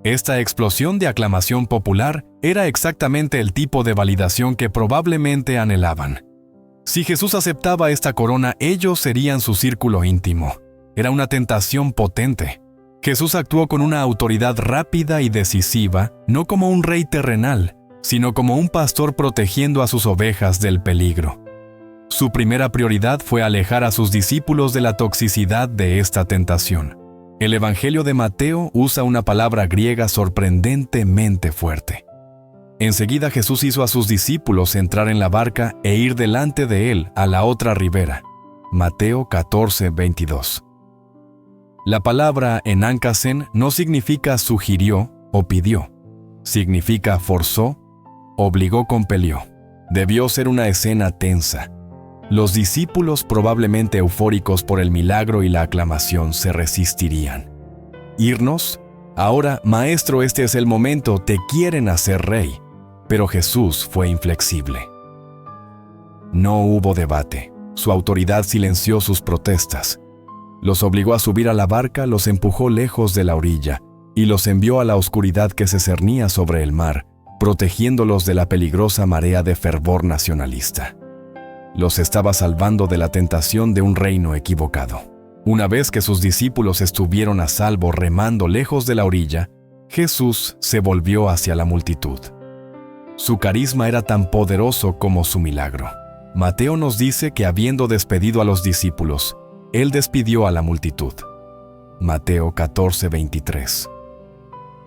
Esta explosión de aclamación popular era exactamente el tipo de validación que probablemente anhelaban. Si Jesús aceptaba esta corona, ellos serían su círculo íntimo. Era una tentación potente. Jesús actuó con una autoridad rápida y decisiva, no como un rey terrenal, sino como un pastor protegiendo a sus ovejas del peligro. Su primera prioridad fue alejar a sus discípulos de la toxicidad de esta tentación. El Evangelio de Mateo usa una palabra griega sorprendentemente fuerte. Enseguida Jesús hizo a sus discípulos entrar en la barca e ir delante de él a la otra ribera. Mateo 14:22. La palabra enancasen no significa sugirió o pidió. Significa forzó, obligó, compelió. Debió ser una escena tensa. Los discípulos, probablemente eufóricos por el milagro y la aclamación, se resistirían. ¿Irnos? Ahora, maestro, este es el momento, te quieren hacer rey. Pero Jesús fue inflexible. No hubo debate. Su autoridad silenció sus protestas. Los obligó a subir a la barca, los empujó lejos de la orilla y los envió a la oscuridad que se cernía sobre el mar, protegiéndolos de la peligrosa marea de fervor nacionalista. Los estaba salvando de la tentación de un reino equivocado. Una vez que sus discípulos estuvieron a salvo remando lejos de la orilla, Jesús se volvió hacia la multitud. Su carisma era tan poderoso como su milagro. Mateo nos dice que habiendo despedido a los discípulos, él despidió a la multitud. Mateo 14:23.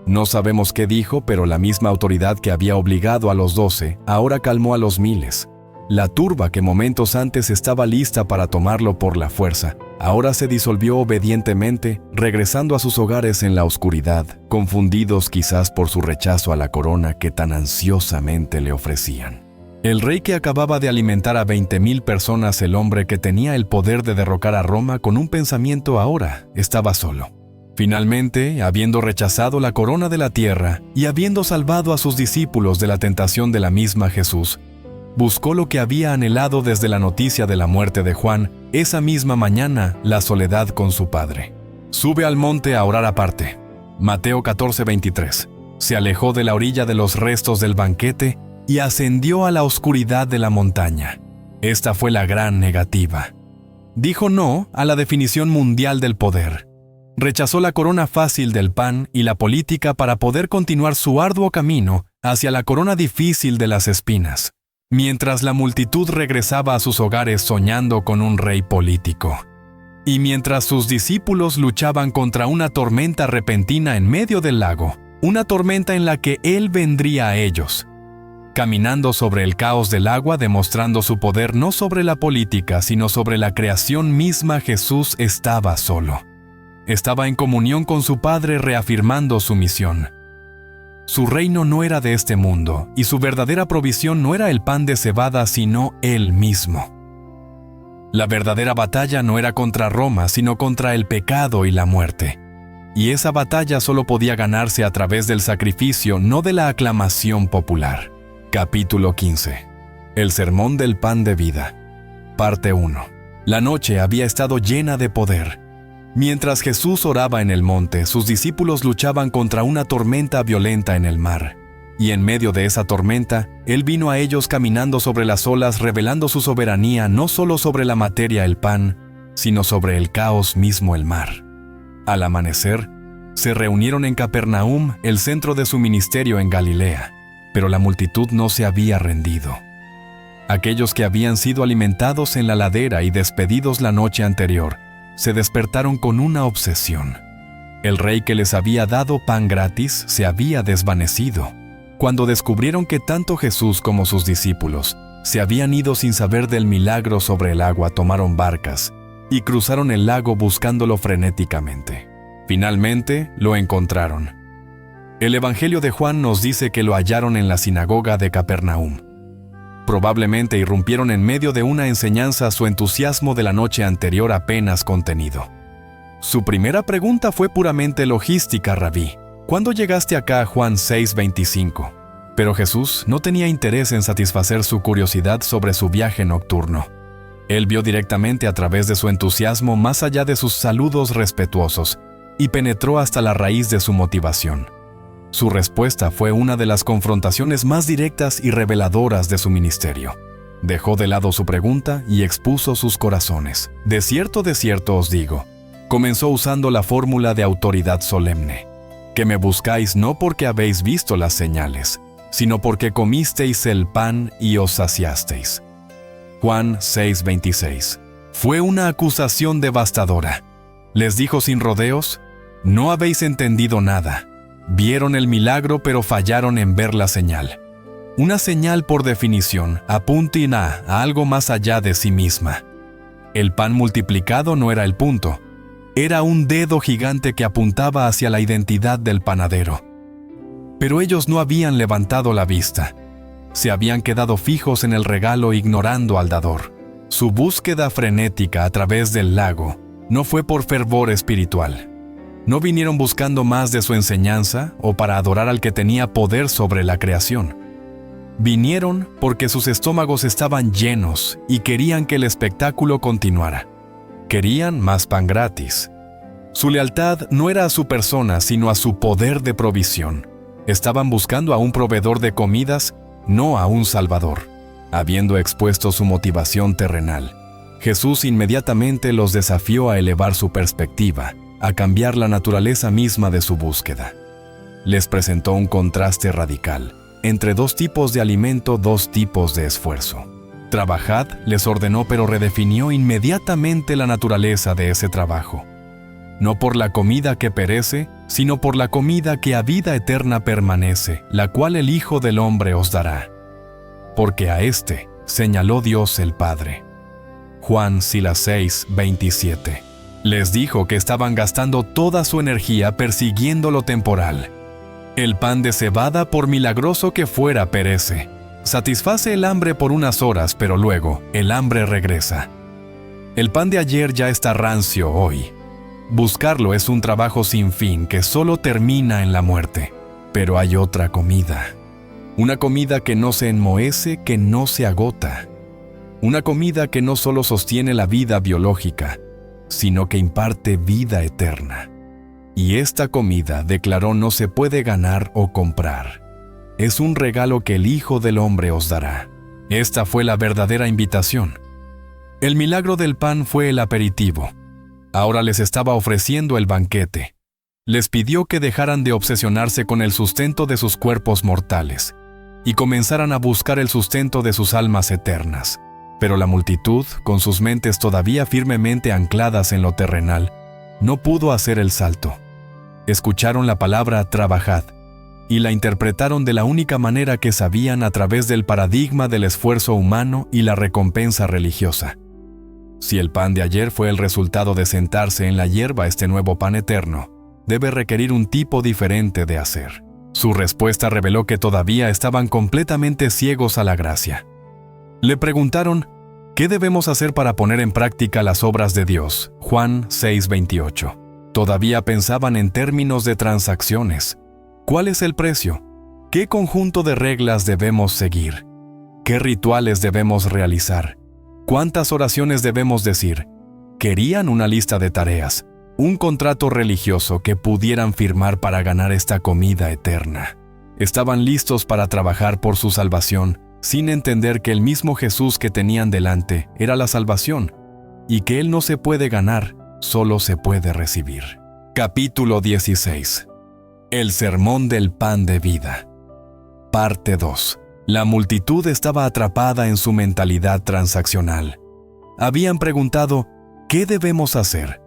No sabemos qué dijo, pero la misma autoridad que había obligado a los 12 ahora calmó a los miles. La turba que momentos antes estaba lista para tomarlo por la fuerza, ahora se disolvió obedientemente, regresando a sus hogares en la oscuridad, confundidos quizás por su rechazo a la corona que tan ansiosamente le ofrecían. El rey que acababa de alimentar a 20,000 personas, el hombre que tenía el poder de derrocar a Roma con un pensamiento, ahora estaba solo. Finalmente, habiendo rechazado la corona de la tierra y habiendo salvado a sus discípulos de la tentación de la misma Jesús, buscó lo que había anhelado desde la noticia de la muerte de Juan, esa misma mañana, la soledad con su padre. Sube al monte a orar aparte. Mateo 14:23. Se alejó de la orilla de los restos del banquete y ascendió a la oscuridad de la montaña. Esta fue la gran negativa. Dijo no a la definición mundial del poder. Rechazó la corona fácil del pan y la política para poder continuar su arduo camino hacia la corona difícil de las espinas, mientras la multitud regresaba a sus hogares soñando con un rey político. Y mientras sus discípulos luchaban contra una tormenta repentina en medio del lago, una tormenta en la que Él vendría a ellos, caminando sobre el caos del agua, demostrando su poder no sobre la política, sino sobre la creación misma, Jesús estaba solo. Estaba en comunión con su Padre, reafirmando su misión. Su reino no era de este mundo, y su verdadera provisión no era el pan de cebada, sino Él mismo. La verdadera batalla no era contra Roma, sino contra el pecado y la muerte. Y esa batalla solo podía ganarse a través del sacrificio, no de la aclamación popular. Capítulo 15. El sermón del pan de vida. Parte 1. La noche había estado llena de poder. Mientras Jesús oraba en el monte, sus discípulos luchaban contra una tormenta violenta en el mar. Y en medio de esa tormenta, Él vino a ellos caminando sobre las olas, revelando su soberanía no solo sobre la materia, el pan, sino sobre el caos mismo, el mar. Al amanecer, se reunieron en Capernaum, el centro de su ministerio en Galilea, pero la multitud no se había rendido. Aquellos que habían sido alimentados en la ladera y despedidos la noche anterior, se despertaron con una obsesión. El rey que les había dado pan gratis se había desvanecido. Cuando descubrieron que tanto Jesús como sus discípulos se habían ido sin saber del milagro sobre el agua, tomaron barcas y cruzaron el lago buscándolo frenéticamente. Finalmente lo encontraron. El Evangelio de Juan nos dice que lo hallaron en la sinagoga de Capernaum. Probablemente irrumpieron en medio de una enseñanza, su entusiasmo de la noche anterior apenas contenido. Su primera pregunta fue puramente logística: Rabí, ¿cuándo llegaste acá? Juan 6:25. Pero Jesús no tenía interés en satisfacer su curiosidad sobre su viaje nocturno. Él vio directamente a través de su entusiasmo más allá de sus saludos respetuosos y penetró hasta la raíz de su motivación. Su respuesta fue una de las confrontaciones más directas y reveladoras de su ministerio. Dejó de lado su pregunta y expuso sus corazones. De cierto os digo, comenzó usando la fórmula de autoridad solemne, que me buscáis no porque habéis visto las señales, sino porque comisteis el pan y os saciasteis. Juan 6:26. Fue una acusación devastadora. Les dijo sin rodeos: no habéis entendido nada. Vieron el milagro, pero fallaron en ver la señal. Una señal, por definición, apunta a algo más allá de sí misma. El pan multiplicado no era el punto. Era un dedo gigante que apuntaba hacia la identidad del panadero. Pero ellos no habían levantado la vista. Se habían quedado fijos en el regalo, ignorando al dador. Su búsqueda frenética a través del lago no fue por fervor espiritual. No vinieron buscando más de su enseñanza o para adorar al que tenía poder sobre la creación. Vinieron porque sus estómagos estaban llenos y querían que el espectáculo continuara. Querían más pan gratis. Su lealtad no era a su persona, sino a su poder de provisión. Estaban buscando a un proveedor de comidas, no a un salvador. Habiendo expuesto su motivación terrenal, Jesús inmediatamente los desafió a elevar su perspectiva, a cambiar la naturaleza misma de su búsqueda. Les presentó un contraste radical entre dos tipos de alimento, dos tipos de esfuerzo. Trabajad, les ordenó, pero redefinió inmediatamente la naturaleza de ese trabajo. No por la comida que perece, sino por la comida que a vida eterna permanece, la cual el Hijo del Hombre os dará. Porque a éste señaló Dios el Padre. Juan 6:27. Les dijo que estaban gastando toda su energía persiguiendo lo temporal. El pan de cebada, por milagroso que fuera, perece. Satisface el hambre por unas horas, pero luego el hambre regresa. El pan de ayer ya está rancio hoy. Buscarlo es un trabajo sin fin que solo termina en la muerte. Pero hay otra comida. Una comida que no se enmohece, que no se agota. Una comida que no solo sostiene la vida biológica, sino que imparte vida eterna. Y esta comida, declaró, no se puede ganar o comprar. Es un regalo que el Hijo del Hombre os dará. Esta fue la verdadera invitación. El milagro del pan fue el aperitivo. Ahora les estaba ofreciendo el banquete. Les pidió que dejaran de obsesionarse con el sustento de sus cuerpos mortales y comenzaran a buscar el sustento de sus almas eternas. Pero la multitud, con sus mentes todavía firmemente ancladas en lo terrenal, no pudo hacer el salto. Escucharon la palabra trabajad y la interpretaron de la única manera que sabían, a través del paradigma del esfuerzo humano y la recompensa religiosa. Si el pan de ayer fue el resultado de sentarse en la hierba, este nuevo pan eterno debe requerir un tipo diferente de hacer. Su respuesta reveló que todavía estaban completamente ciegos a la gracia. Le preguntaron: ¿qué debemos hacer para poner en práctica las obras de Dios? Juan 6:28. Todavía pensaban en términos de transacciones. ¿Cuál es el precio? ¿Qué conjunto de reglas debemos seguir? ¿Qué rituales debemos realizar? ¿Cuántas oraciones debemos decir? Querían una lista de tareas, un contrato religioso que pudieran firmar para ganar esta comida eterna. Estaban listos para trabajar por su salvación, sin entender que el mismo Jesús que tenían delante era la salvación, y que Él no se puede ganar, solo se puede recibir. Capítulo 16. El sermón del pan de vida. Parte 2. La multitud estaba atrapada en su mentalidad transaccional. Habían preguntado: ¿qué debemos hacer?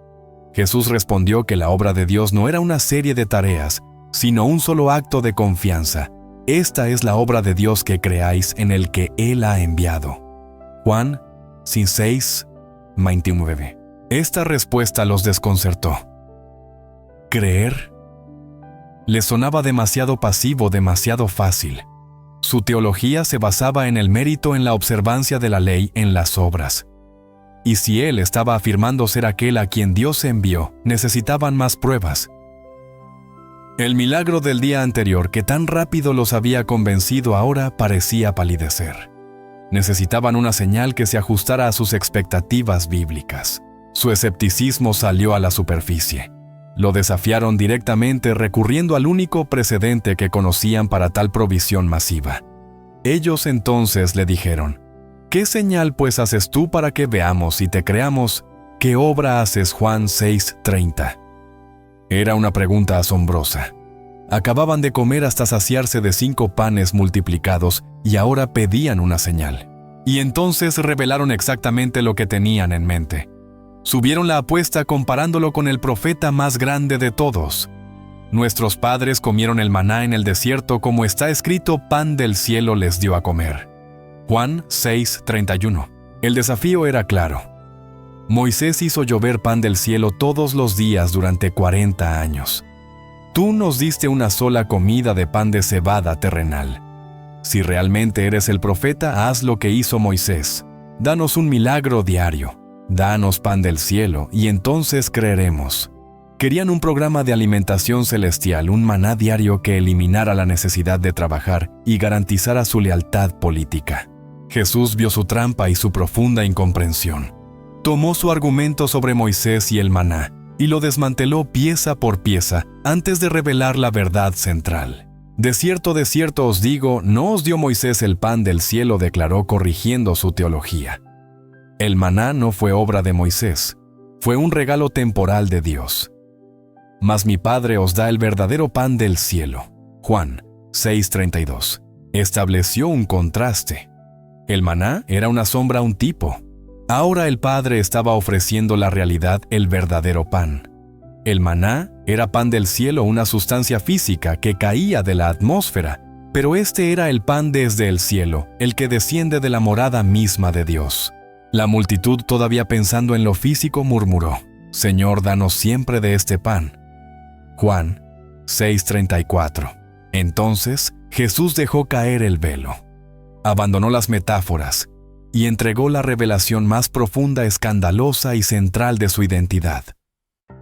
Jesús respondió que la obra de Dios no era una serie de tareas, sino un solo acto de confianza, Esta es la obra de Dios que creáis en el que Él ha enviado. Juan 6:29. Esta respuesta los desconcertó. ¿Creer? Le sonaba demasiado pasivo, demasiado fácil. Su teología se basaba en el mérito, en la observancia de la ley, en las obras. Y si él estaba afirmando ser aquel a quien Dios envió, necesitaban más pruebas. El milagro del día anterior, que tan rápido los había convencido, ahora parecía palidecer. Necesitaban una señal que se ajustara a sus expectativas bíblicas. Su escepticismo salió a la superficie. Lo desafiaron directamente, recurriendo al único precedente que conocían para tal provisión masiva. Ellos entonces le dijeron: ¿qué señal pues haces tú para que veamos y te creamos? ¿Qué obra haces? Juan 6:30. Era una pregunta asombrosa. Acababan de comer hasta saciarse de 5 panes multiplicados y ahora pedían una señal. Y entonces revelaron exactamente lo que tenían en mente. Subieron la apuesta comparándolo con el profeta más grande de todos. Nuestros padres comieron el maná en el desierto, como está escrito, pan del cielo les dio a comer. Juan 6:31. El desafío era claro. Moisés hizo llover pan del cielo todos los días durante 40 años. Tú nos diste una sola comida de pan de cebada terrenal. Si realmente eres el profeta, haz lo que hizo Moisés. Danos un milagro diario. Danos pan del cielo, y entonces creeremos. Querían un programa de alimentación celestial, un maná diario que eliminara la necesidad de trabajar y garantizara su lealtad política. Jesús vio su trampa y su profunda incomprensión. Tomó su argumento sobre Moisés y el maná y lo desmanteló pieza por pieza antes de revelar la verdad central. De cierto os digo, no os dio Moisés el pan del cielo, declaró, corrigiendo su teología. El maná no fue obra de Moisés, fue un regalo temporal de Dios. Mas mi Padre os da el verdadero pan del cielo. Juan 6:32. Estableció un contraste. El maná era una sombra, un tipo. Ahora el Padre estaba ofreciendo la realidad, el verdadero pan. El maná era pan del cielo, una sustancia física que caía de la atmósfera, pero este era el pan desde el cielo, el que desciende de la morada misma de Dios. La multitud, todavía pensando en lo físico, murmuró: Señor, danos siempre de este pan. Juan 6:34. Entonces Jesús dejó caer el velo, abandonó las metáforas y entregó la revelación más profunda, escandalosa y central de su identidad.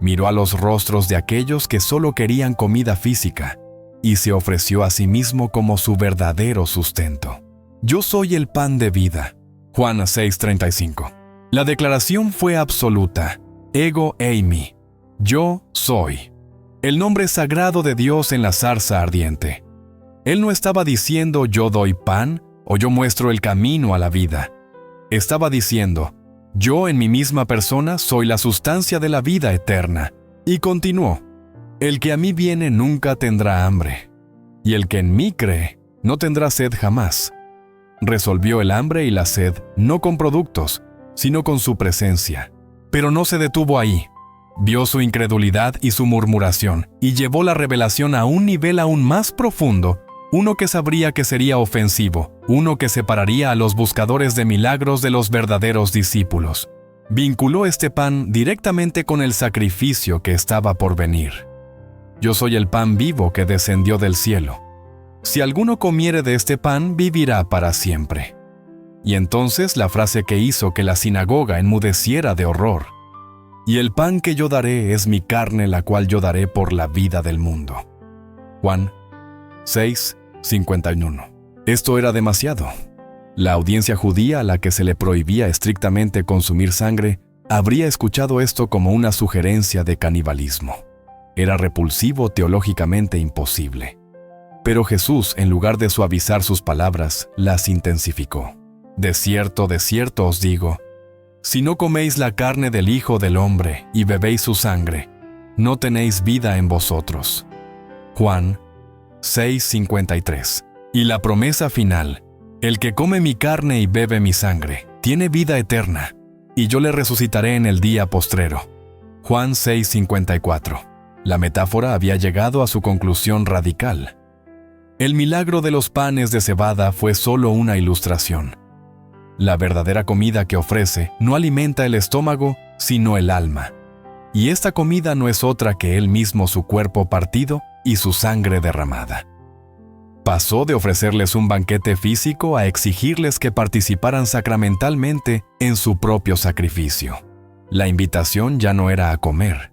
Miró a los rostros de aquellos que solo querían comida física y se ofreció a sí mismo como su verdadero sustento. Yo soy el pan de vida. Juan 6:35. La declaración fue absoluta. Ego eimi. Yo soy. El nombre sagrado de Dios en la zarza ardiente. Él no estaba diciendo yo doy pan o yo muestro el camino a la vida. Estaba diciendo, yo en mi misma persona soy la sustancia de la vida eterna. Y continuó, el que a mí viene nunca tendrá hambre, y el que en mí cree no tendrá sed jamás. Resolvió el hambre y la sed no con productos, sino con su presencia. Pero no se detuvo ahí. Vio su incredulidad y su murmuración, y llevó la revelación a un nivel aún más profundo, uno que sabría que sería ofensivo, uno que separaría a los buscadores de milagros de los verdaderos discípulos. Vinculó este pan directamente con el sacrificio que estaba por venir. Yo soy el pan vivo que descendió del cielo. Si alguno comiere de este pan, vivirá para siempre. Y entonces la frase que hizo que la sinagoga enmudeciera de horror. Y el pan que yo daré es mi carne, la cual yo daré por la vida del mundo. Juan 6:51. Esto era demasiado. La audiencia judía, a la que se le prohibía estrictamente consumir sangre, habría escuchado esto como una sugerencia de canibalismo. Era repulsivo, teológicamente imposible. Pero Jesús, en lugar de suavizar sus palabras, las intensificó. De cierto os digo, si no coméis la carne del Hijo del Hombre y bebéis su sangre, no tenéis vida en vosotros. Juan 6:53. Y la promesa final, el que come mi carne y bebe mi sangre, tiene vida eterna, y yo le resucitaré en el día postrero. Juan 6:54. La metáfora había llegado a su conclusión radical. El milagro de los panes de cebada fue solo una ilustración. La verdadera comida que ofrece no alimenta el estómago, sino el alma. Y esta comida no es otra que Él mismo, su cuerpo partido y su sangre derramada. Pasó de ofrecerles un banquete físico a exigirles que participaran sacramentalmente en su propio sacrificio. La invitación ya no era a comer,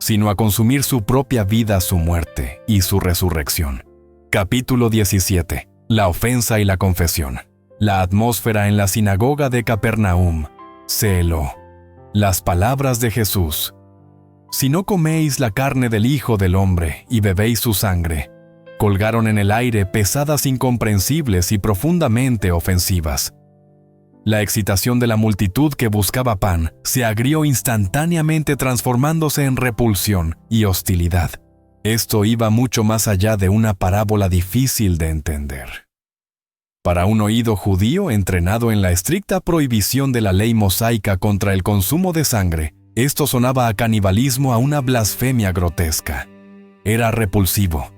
sino a consumir su propia vida, su muerte y su resurrección. Capítulo 17. La ofensa y la confesión. La atmósfera en la sinagoga de Capernaum se heló. Las palabras de Jesús: «Si no coméis la carne del Hijo del Hombre y bebéis su sangre», colgaron en el aire pesadas, incomprensibles y profundamente ofensivas. La excitación de la multitud que buscaba pan se agrió instantáneamente, transformándose en repulsión y hostilidad. Esto iba mucho más allá de una parábola difícil de entender. Para un oído judío entrenado en la estricta prohibición de la ley mosaica contra el consumo de sangre, esto sonaba a canibalismo, a una blasfemia grotesca. Era repulsivo.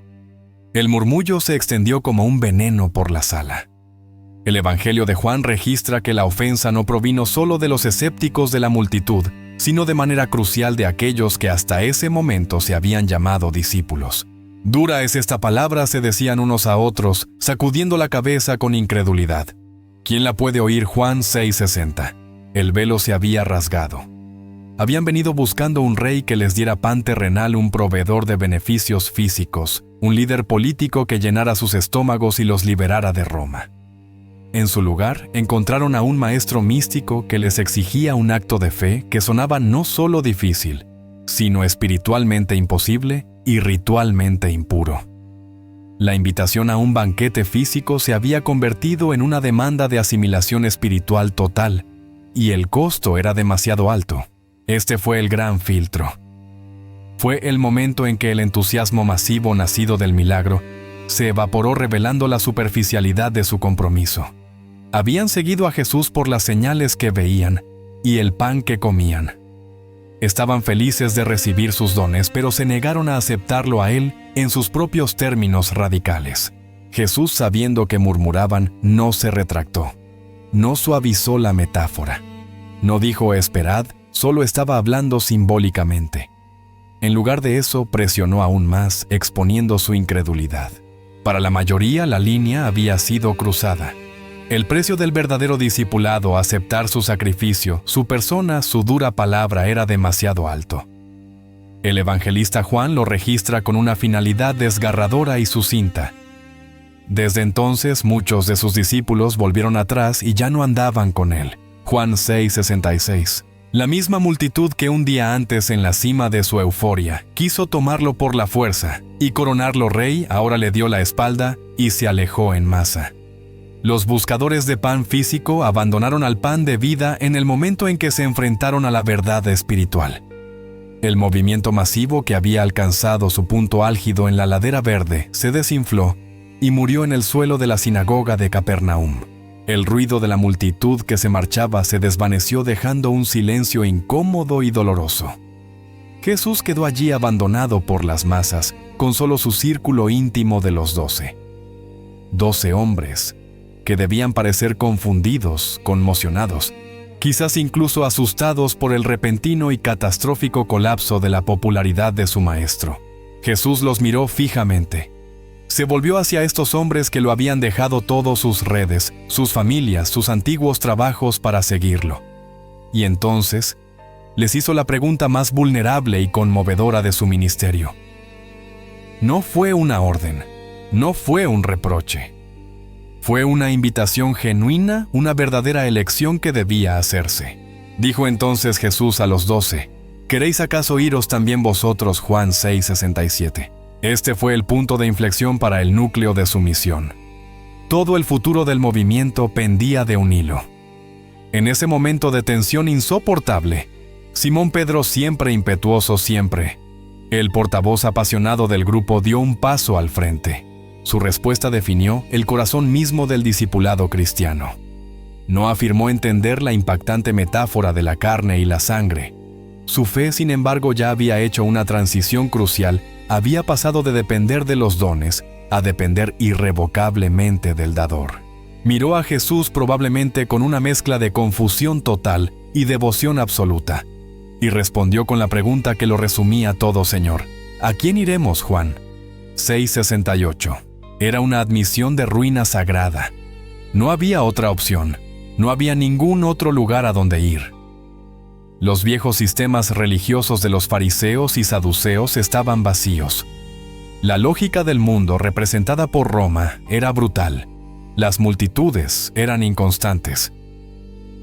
El murmullo se extendió como un veneno por la sala. El Evangelio de Juan registra que la ofensa no provino solo de los escépticos de la multitud, sino de manera crucial de aquellos que hasta ese momento se habían llamado discípulos. «Dura es esta palabra», se decían unos a otros, sacudiendo la cabeza con incredulidad. ¿Quién la puede oír? Juan 6:60. El velo se había rasgado. Habían venido buscando un rey que les diera pan terrenal, un proveedor de beneficios físicos, un líder político que llenara sus estómagos y los liberara de Roma. En su lugar, encontraron a un maestro místico que les exigía un acto de fe que sonaba no solo difícil, sino espiritualmente imposible y ritualmente impuro. La invitación a un banquete físico se había convertido en una demanda de asimilación espiritual total, y el costo era demasiado alto. Este fue el gran filtro. Fue el momento en que el entusiasmo masivo nacido del milagro se evaporó, revelando la superficialidad de su compromiso. Habían seguido a Jesús por las señales que veían y el pan que comían. Estaban felices de recibir sus dones, pero se negaron a aceptarlo a Él en sus propios términos radicales. Jesús, sabiendo que murmuraban, no se retractó. No suavizó la metáfora. No dijo «esperad», solo estaba hablando simbólicamente. En lugar de eso, presionó aún más, exponiendo su incredulidad. Para la mayoría, la línea había sido cruzada. El precio del verdadero discipulado, aceptar su sacrificio, su persona, su dura palabra, era demasiado alto. El evangelista Juan lo registra con una finalidad desgarradora y sucinta. Desde entonces, muchos de sus discípulos volvieron atrás y ya no andaban con él. Juan 6:66. La misma multitud que un día antes, en la cima de su euforia, quiso tomarlo por la fuerza y coronarlo rey, ahora le dio la espalda y se alejó en masa. Los buscadores de pan físico abandonaron al pan de vida en el momento en que se enfrentaron a la verdad espiritual. El movimiento masivo que había alcanzado su punto álgido en la ladera verde se desinfló y murió en el suelo de la sinagoga de Capernaum. El ruido de la multitud que se marchaba se desvaneció, dejando un silencio incómodo y doloroso. Jesús quedó allí abandonado por las masas, con solo su círculo íntimo de los 12. 12 hombres, que debían parecer confundidos, conmocionados, quizás incluso asustados por el repentino y catastrófico colapso de la popularidad de su maestro. Jesús los miró fijamente. Se volvió hacia estos hombres que lo habían dejado todo, sus redes, sus familias, sus antiguos trabajos para seguirlo. Y entonces les hizo la pregunta más vulnerable y conmovedora de su ministerio. No fue una orden, no fue un reproche. Fue una invitación genuina, una verdadera elección que debía hacerse. Dijo entonces Jesús a los 12, ¿queréis acaso iros también vosotros? Juan 6:67. Este fue el punto de inflexión para el núcleo de su misión. Todo el futuro del movimiento pendía de un hilo. En ese momento de tensión insoportable, Simón Pedro, siempre impetuoso, siempre el portavoz apasionado del grupo, dio un paso al frente. Su respuesta definió el corazón mismo del discipulado cristiano. No afirmó entender la impactante metáfora de la carne y la sangre. Su fe, sin embargo, ya había hecho una transición crucial, había pasado de depender de los dones a depender irrevocablemente del dador. Miró a Jesús probablemente con una mezcla de confusión total y devoción absoluta, y respondió con la pregunta que lo resumía todo: Señor, ¿a quién iremos, Juan 6:68? Era una admisión de ruina sagrada. No había otra opción, no había ningún otro lugar a donde ir. Los viejos sistemas religiosos de los fariseos y saduceos estaban vacíos. La lógica del mundo representada por Roma era brutal. Las multitudes eran inconstantes.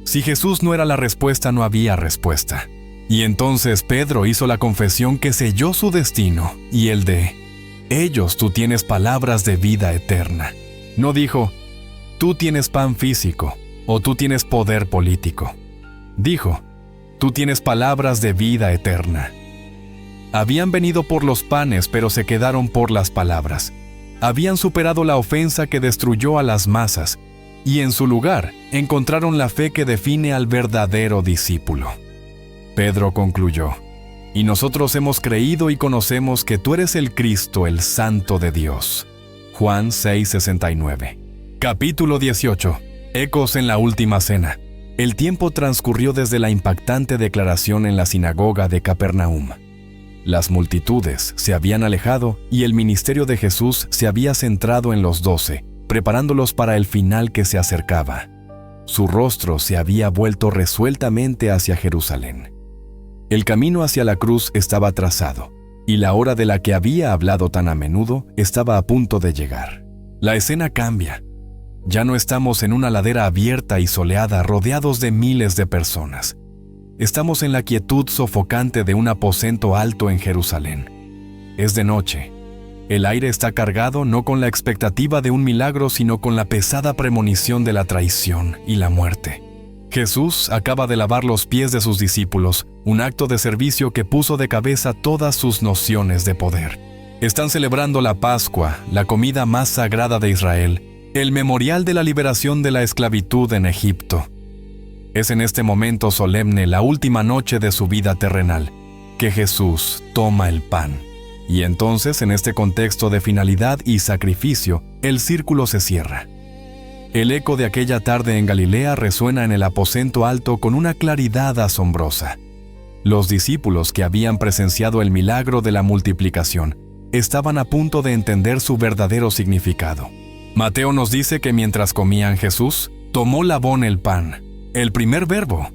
Si Jesús no era la respuesta, no había respuesta. Y entonces Pedro hizo la confesión que selló su destino y el de ellos: tú tienes palabras de vida eterna. No dijo, tú tienes pan físico o tú tienes poder político. Dijo, tú tienes palabras de vida eterna. Habían venido por los panes, pero se quedaron por las palabras. Habían superado la ofensa que destruyó a las masas, y en su lugar encontraron la fe que define al verdadero discípulo. Pedro concluyó, y nosotros hemos creído y conocemos que tú eres el Cristo, el Santo de Dios. Juan 6:69. Capítulo 18. Ecos en la última cena. El tiempo transcurrió desde la impactante declaración en la sinagoga de Capernaum. Las multitudes se habían alejado y el ministerio de Jesús se había centrado en los 12, preparándolos para el final que se acercaba. Su rostro se había vuelto resueltamente hacia Jerusalén. El camino hacia la cruz estaba trazado, y la hora de la que había hablado tan a menudo estaba a punto de llegar. La escena cambia. Ya no estamos en una ladera abierta y soleada rodeados de miles de personas. Estamos en la quietud sofocante de un aposento alto en Jerusalén. Es de noche. El aire está cargado no con la expectativa de un milagro, sino con la pesada premonición de la traición y la muerte. Jesús acaba de lavar los pies de sus discípulos, un acto de servicio que puso de cabeza todas sus nociones de poder. Están celebrando la Pascua, la comida más sagrada de Israel, el memorial de la liberación de la esclavitud en Egipto. Es en este momento solemne, la última noche de su vida terrenal, que Jesús toma el pan. Y entonces, en este contexto de finalidad y sacrificio, el círculo se cierra. El eco de aquella tarde en Galilea resuena en el aposento alto con una claridad asombrosa. Los discípulos que habían presenciado el milagro de la multiplicación estaban a punto de entender su verdadero significado. Mateo nos dice que mientras comían, Jesús tomó labón el pan, el primer verbo,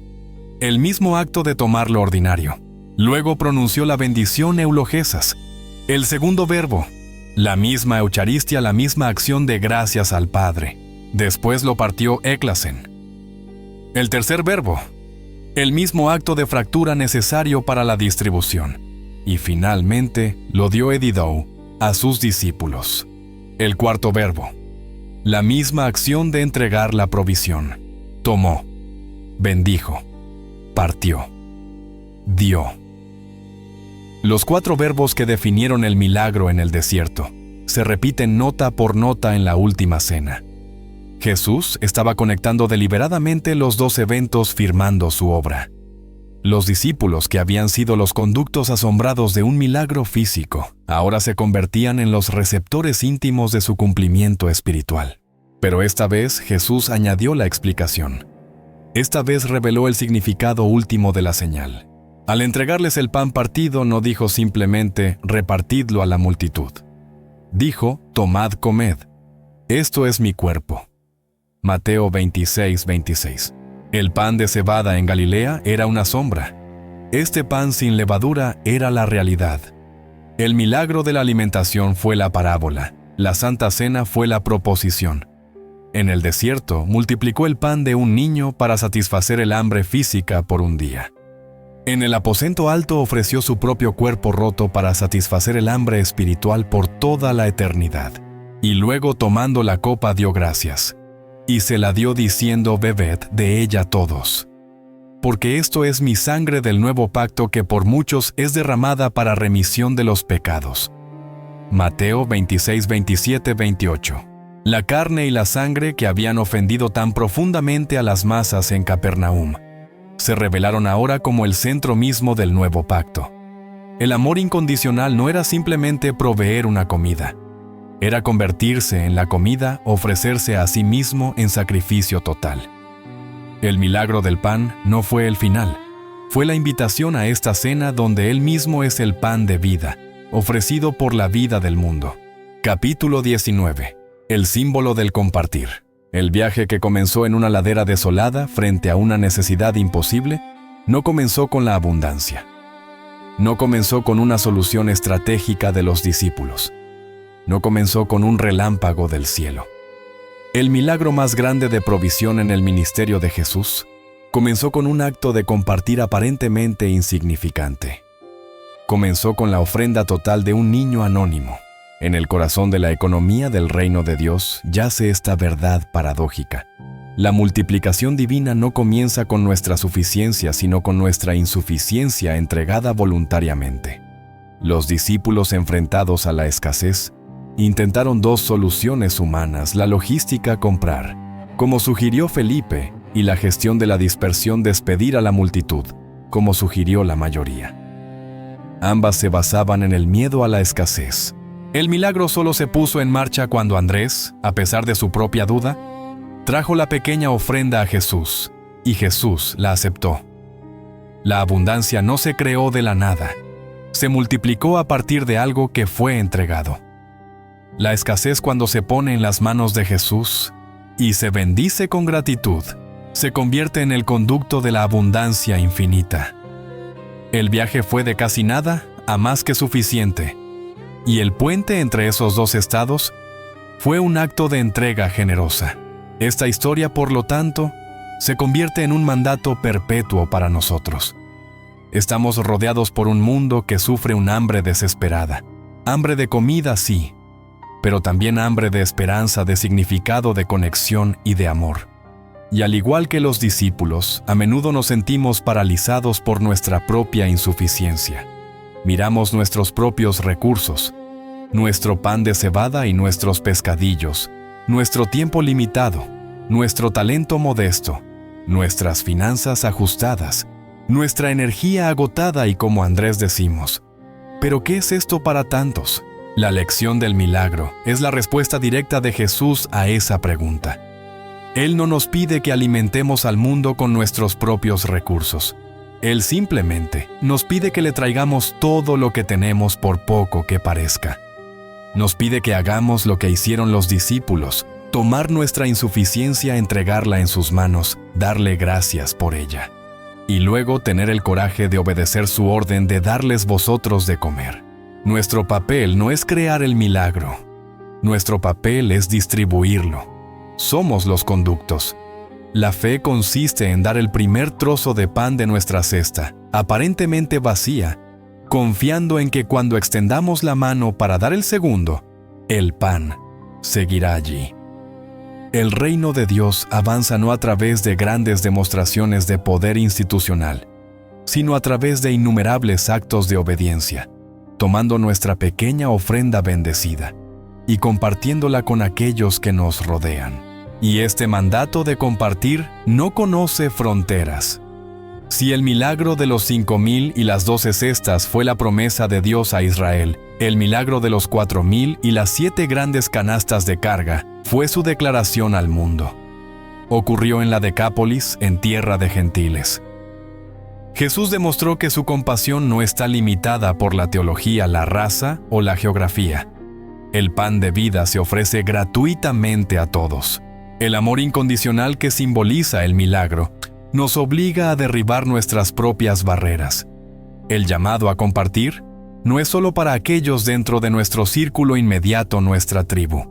el mismo acto de tomar lo ordinario. Luego pronunció la bendición eulogesas, el segundo verbo, la misma eucharistia, la misma acción de gracias al Padre. Después lo partió éclasen. El tercer verbo, el mismo acto de fractura necesario para la distribución. Y finalmente lo dio edidou a sus discípulos. El cuarto verbo, la misma acción de entregar la provisión. Tomó, bendijo, partió, dio. Los 4 verbos que definieron el milagro en el desierto se repiten nota por nota en la última cena. Jesús estaba conectando deliberadamente los 2 eventos, firmando su obra. Los discípulos, que habían sido los conductos asombrados de un milagro físico, ahora se convertían en los receptores íntimos de su cumplimiento espiritual. Pero esta vez Jesús añadió la explicación. Esta vez reveló el significado último de la señal. Al entregarles el pan partido, no dijo simplemente repartidlo a la multitud. Dijo, tomad, comed. Esto es mi cuerpo. Mateo 26:26. El pan de cebada en Galilea era una sombra. Este pan sin levadura era la realidad. El milagro de la alimentación fue la parábola. La Santa Cena fue la proposición. En el desierto, multiplicó el pan de un niño para satisfacer el hambre física por un día. En el aposento alto ofreció su propio cuerpo roto para satisfacer el hambre espiritual por toda la eternidad. Y luego, tomando la copa, dio gracias. Y se la dio diciendo, bebed de ella todos. Porque esto es mi sangre del nuevo pacto que por muchos es derramada para remisión de los pecados. Mateo 26, 27, 28. La carne y la sangre que habían ofendido tan profundamente a las masas en Capernaum se revelaron ahora como el centro mismo del nuevo pacto. El amor incondicional no era simplemente proveer una comida. Era convertirse en la comida, ofrecerse a sí mismo en sacrificio total. El milagro del pan no fue el final, fue la invitación a esta cena donde Él mismo es el pan de vida, ofrecido por la vida del mundo. Capítulo 19. El símbolo del compartir. El viaje que comenzó en una ladera desolada frente a una necesidad imposible, no comenzó con la abundancia. No comenzó con una solución estratégica de los discípulos. No comenzó con un relámpago del cielo. El milagro más grande de provisión en el ministerio de Jesús comenzó con un acto de compartir aparentemente insignificante. Comenzó con la ofrenda total de un niño anónimo. En el corazón de la economía del reino de Dios yace esta verdad paradójica. La multiplicación divina no comienza con nuestra suficiencia, sino con nuestra insuficiencia entregada voluntariamente. Los discípulos enfrentados a la escasez intentaron dos soluciones humanas: la logística comprar, como sugirió Felipe, y la gestión de la dispersión despedir a la multitud, como sugirió la mayoría. Ambas se basaban en el miedo a la escasez. El milagro solo se puso en marcha cuando Andrés, a pesar de su propia duda, trajo la pequeña ofrenda a Jesús, y Jesús la aceptó. La abundancia no se creó de la nada, se multiplicó a partir de algo que fue entregado. La escasez, cuando se pone en las manos de Jesús y se bendice con gratitud, se convierte en el conducto de la abundancia infinita. El viaje fue de casi nada a más que suficiente, y el puente entre esos dos estados fue un acto de entrega generosa. Esta historia, por lo tanto, se convierte en un mandato perpetuo para nosotros. Estamos rodeados por un mundo que sufre un hambre desesperada. Hambre de comida, sí, pero también hambre de esperanza, de significado, de conexión y de amor. Y al igual que los discípulos, a menudo nos sentimos paralizados por nuestra propia insuficiencia. Miramos nuestros propios recursos, nuestro pan de cebada y nuestros pescadillos, nuestro tiempo limitado, nuestro talento modesto, nuestras finanzas ajustadas, nuestra energía agotada y, como Andrés, decimos: ¿pero qué es esto para tantos? La lección del milagro es la respuesta directa de Jesús a esa pregunta. Él no nos pide que alimentemos al mundo con nuestros propios recursos. Él simplemente nos pide que le traigamos todo lo que tenemos, por poco que parezca. Nos pide que hagamos lo que hicieron los discípulos: tomar nuestra insuficiencia, entregarla en sus manos, darle gracias por ella, y luego tener el coraje de obedecer su orden de darles vosotros de comer. Nuestro papel no es crear el milagro. Nuestro papel es distribuirlo. Somos los conductos. La fe consiste en dar el primer trozo de pan de nuestra cesta, aparentemente vacía, confiando en que cuando extendamos la mano para dar el segundo, el pan seguirá allí. El reino de Dios avanza no a través de grandes demostraciones de poder institucional, sino a través de innumerables actos de obediencia, tomando nuestra pequeña ofrenda bendecida y compartiéndola con aquellos que nos rodean. Y este mandato de compartir no conoce fronteras. Si el milagro de los 5,000 y las 12 cestas fue la promesa de Dios a Israel, el milagro de los 4,000 y las 7 grandes canastas de carga fue su declaración al mundo. Ocurrió en la Decápolis, en tierra de gentiles. Jesús demostró que su compasión no está limitada por la teología, la raza o la geografía. El pan de vida se ofrece gratuitamente a todos. El amor incondicional que simboliza el milagro nos obliga a derribar nuestras propias barreras. El llamado a compartir no es solo para aquellos dentro de nuestro círculo inmediato, nuestra tribu.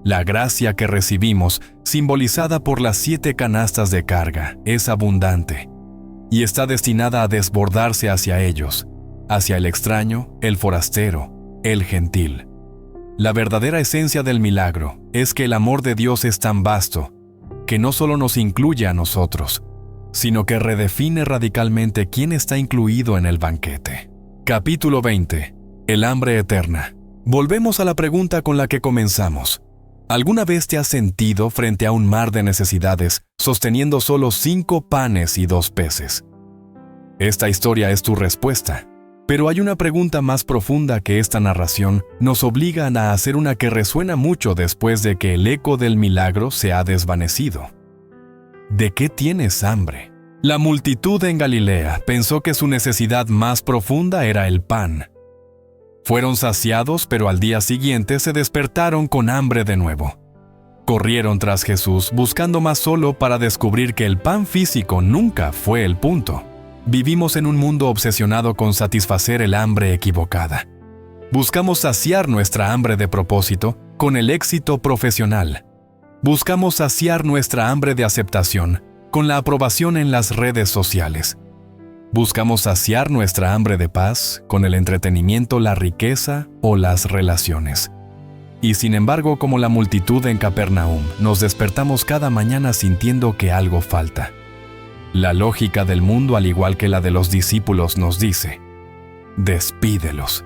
La gracia que recibimos, simbolizada por las 7 canastas de carga, es abundante y está destinada a desbordarse hacia ellos, hacia el extraño, el forastero, el gentil. La verdadera esencia del milagro es que el amor de Dios es tan vasto que no solo nos incluye a nosotros, sino que redefine radicalmente quién está incluido en el banquete. Capítulo 20. El hambre eterna. Volvemos a la pregunta con la que comenzamos. ¿Alguna vez te has sentido frente a un mar de necesidades, sosteniendo solo 5 panes y 2 peces? Esta historia es tu respuesta. Pero hay una pregunta más profunda que esta narración nos obliga a hacer, una que resuena mucho después de que el eco del milagro se ha desvanecido. ¿De qué tienes hambre? La multitud en Galilea pensó que su necesidad más profunda era el pan. Fueron saciados, pero al día siguiente se despertaron con hambre de nuevo. Corrieron tras Jesús buscando más solo para descubrir que el pan físico nunca fue el punto. Vivimos en un mundo obsesionado con satisfacer el hambre equivocada. Buscamos saciar nuestra hambre de propósito con el éxito profesional. Buscamos saciar nuestra hambre de aceptación con la aprobación en las redes sociales. Buscamos saciar nuestra hambre de paz con el entretenimiento, la riqueza o las relaciones. Y sin embargo, como la multitud en Capernaum, nos despertamos cada mañana sintiendo que algo falta. La lógica del mundo, al igual que la de los discípulos, nos dice: despídelos.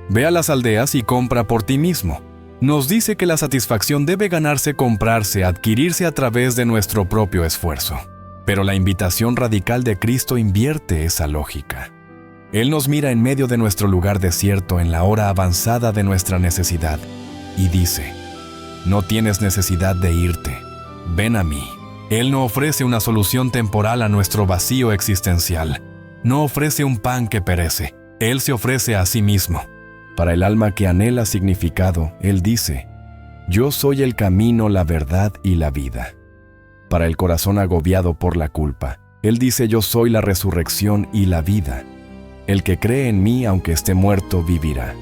Ve a las aldeas y compra por ti mismo. Nos dice que la satisfacción debe ganarse, comprarse, adquirirse a través de nuestro propio esfuerzo. Pero la invitación radical de Cristo invierte esa lógica. Él nos mira en medio de nuestro lugar desierto en la hora avanzada de nuestra necesidad y dice: no tienes necesidad de irte, ven a mí. Él no ofrece una solución temporal a nuestro vacío existencial. No ofrece un pan que perece. Él se ofrece a sí mismo. Para el alma que anhela significado, Él dice: yo soy el camino, la verdad y la vida. Para el corazón agobiado por la culpa, Él dice: yo soy la resurrección y la vida. El que cree en mí, aunque esté muerto, vivirá.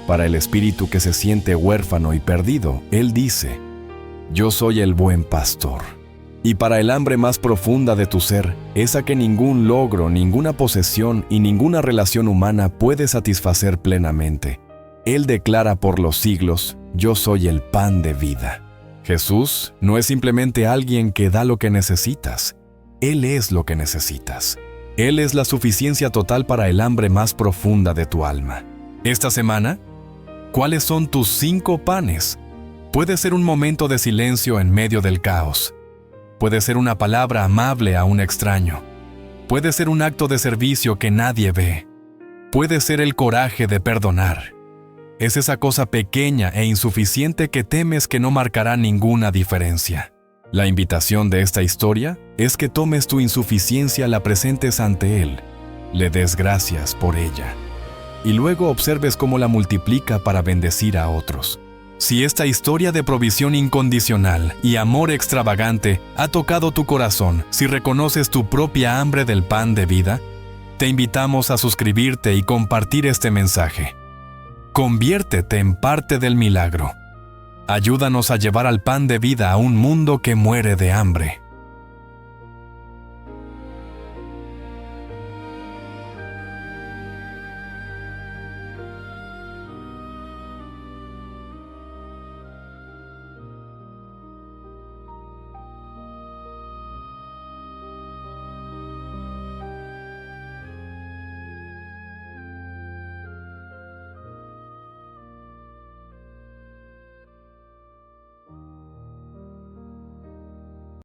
Para el espíritu que se siente huérfano y perdido, Él dice: yo soy el buen pastor. Y para el hambre más profunda de tu ser, esa que ningún logro, ninguna posesión y ninguna relación humana puede satisfacer plenamente, Él declara por los siglos: yo soy el pan de vida. Jesús no es simplemente alguien que da lo que necesitas. Él es lo que necesitas. Él es la suficiencia total para el hambre más profunda de tu alma. Esta semana, ¿cuáles son tus 5 panes? Puede ser un momento de silencio en medio del caos. Puede ser una palabra amable a un extraño. Puede ser un acto de servicio que nadie ve. Puede ser el coraje de perdonar. Es esa cosa pequeña e insuficiente que temes que no marcará ninguna diferencia. La invitación de esta historia es que tomes tu insuficiencia, la presentes ante Él, le des gracias por ella, y luego observes cómo la multiplica para bendecir a otros. Si esta historia de provisión incondicional y amor extravagante ha tocado tu corazón, si reconoces tu propia hambre del pan de vida, te invitamos a suscribirte y compartir este mensaje. Conviértete en parte del milagro. Ayúdanos a llevar al pan de vida a un mundo que muere de hambre.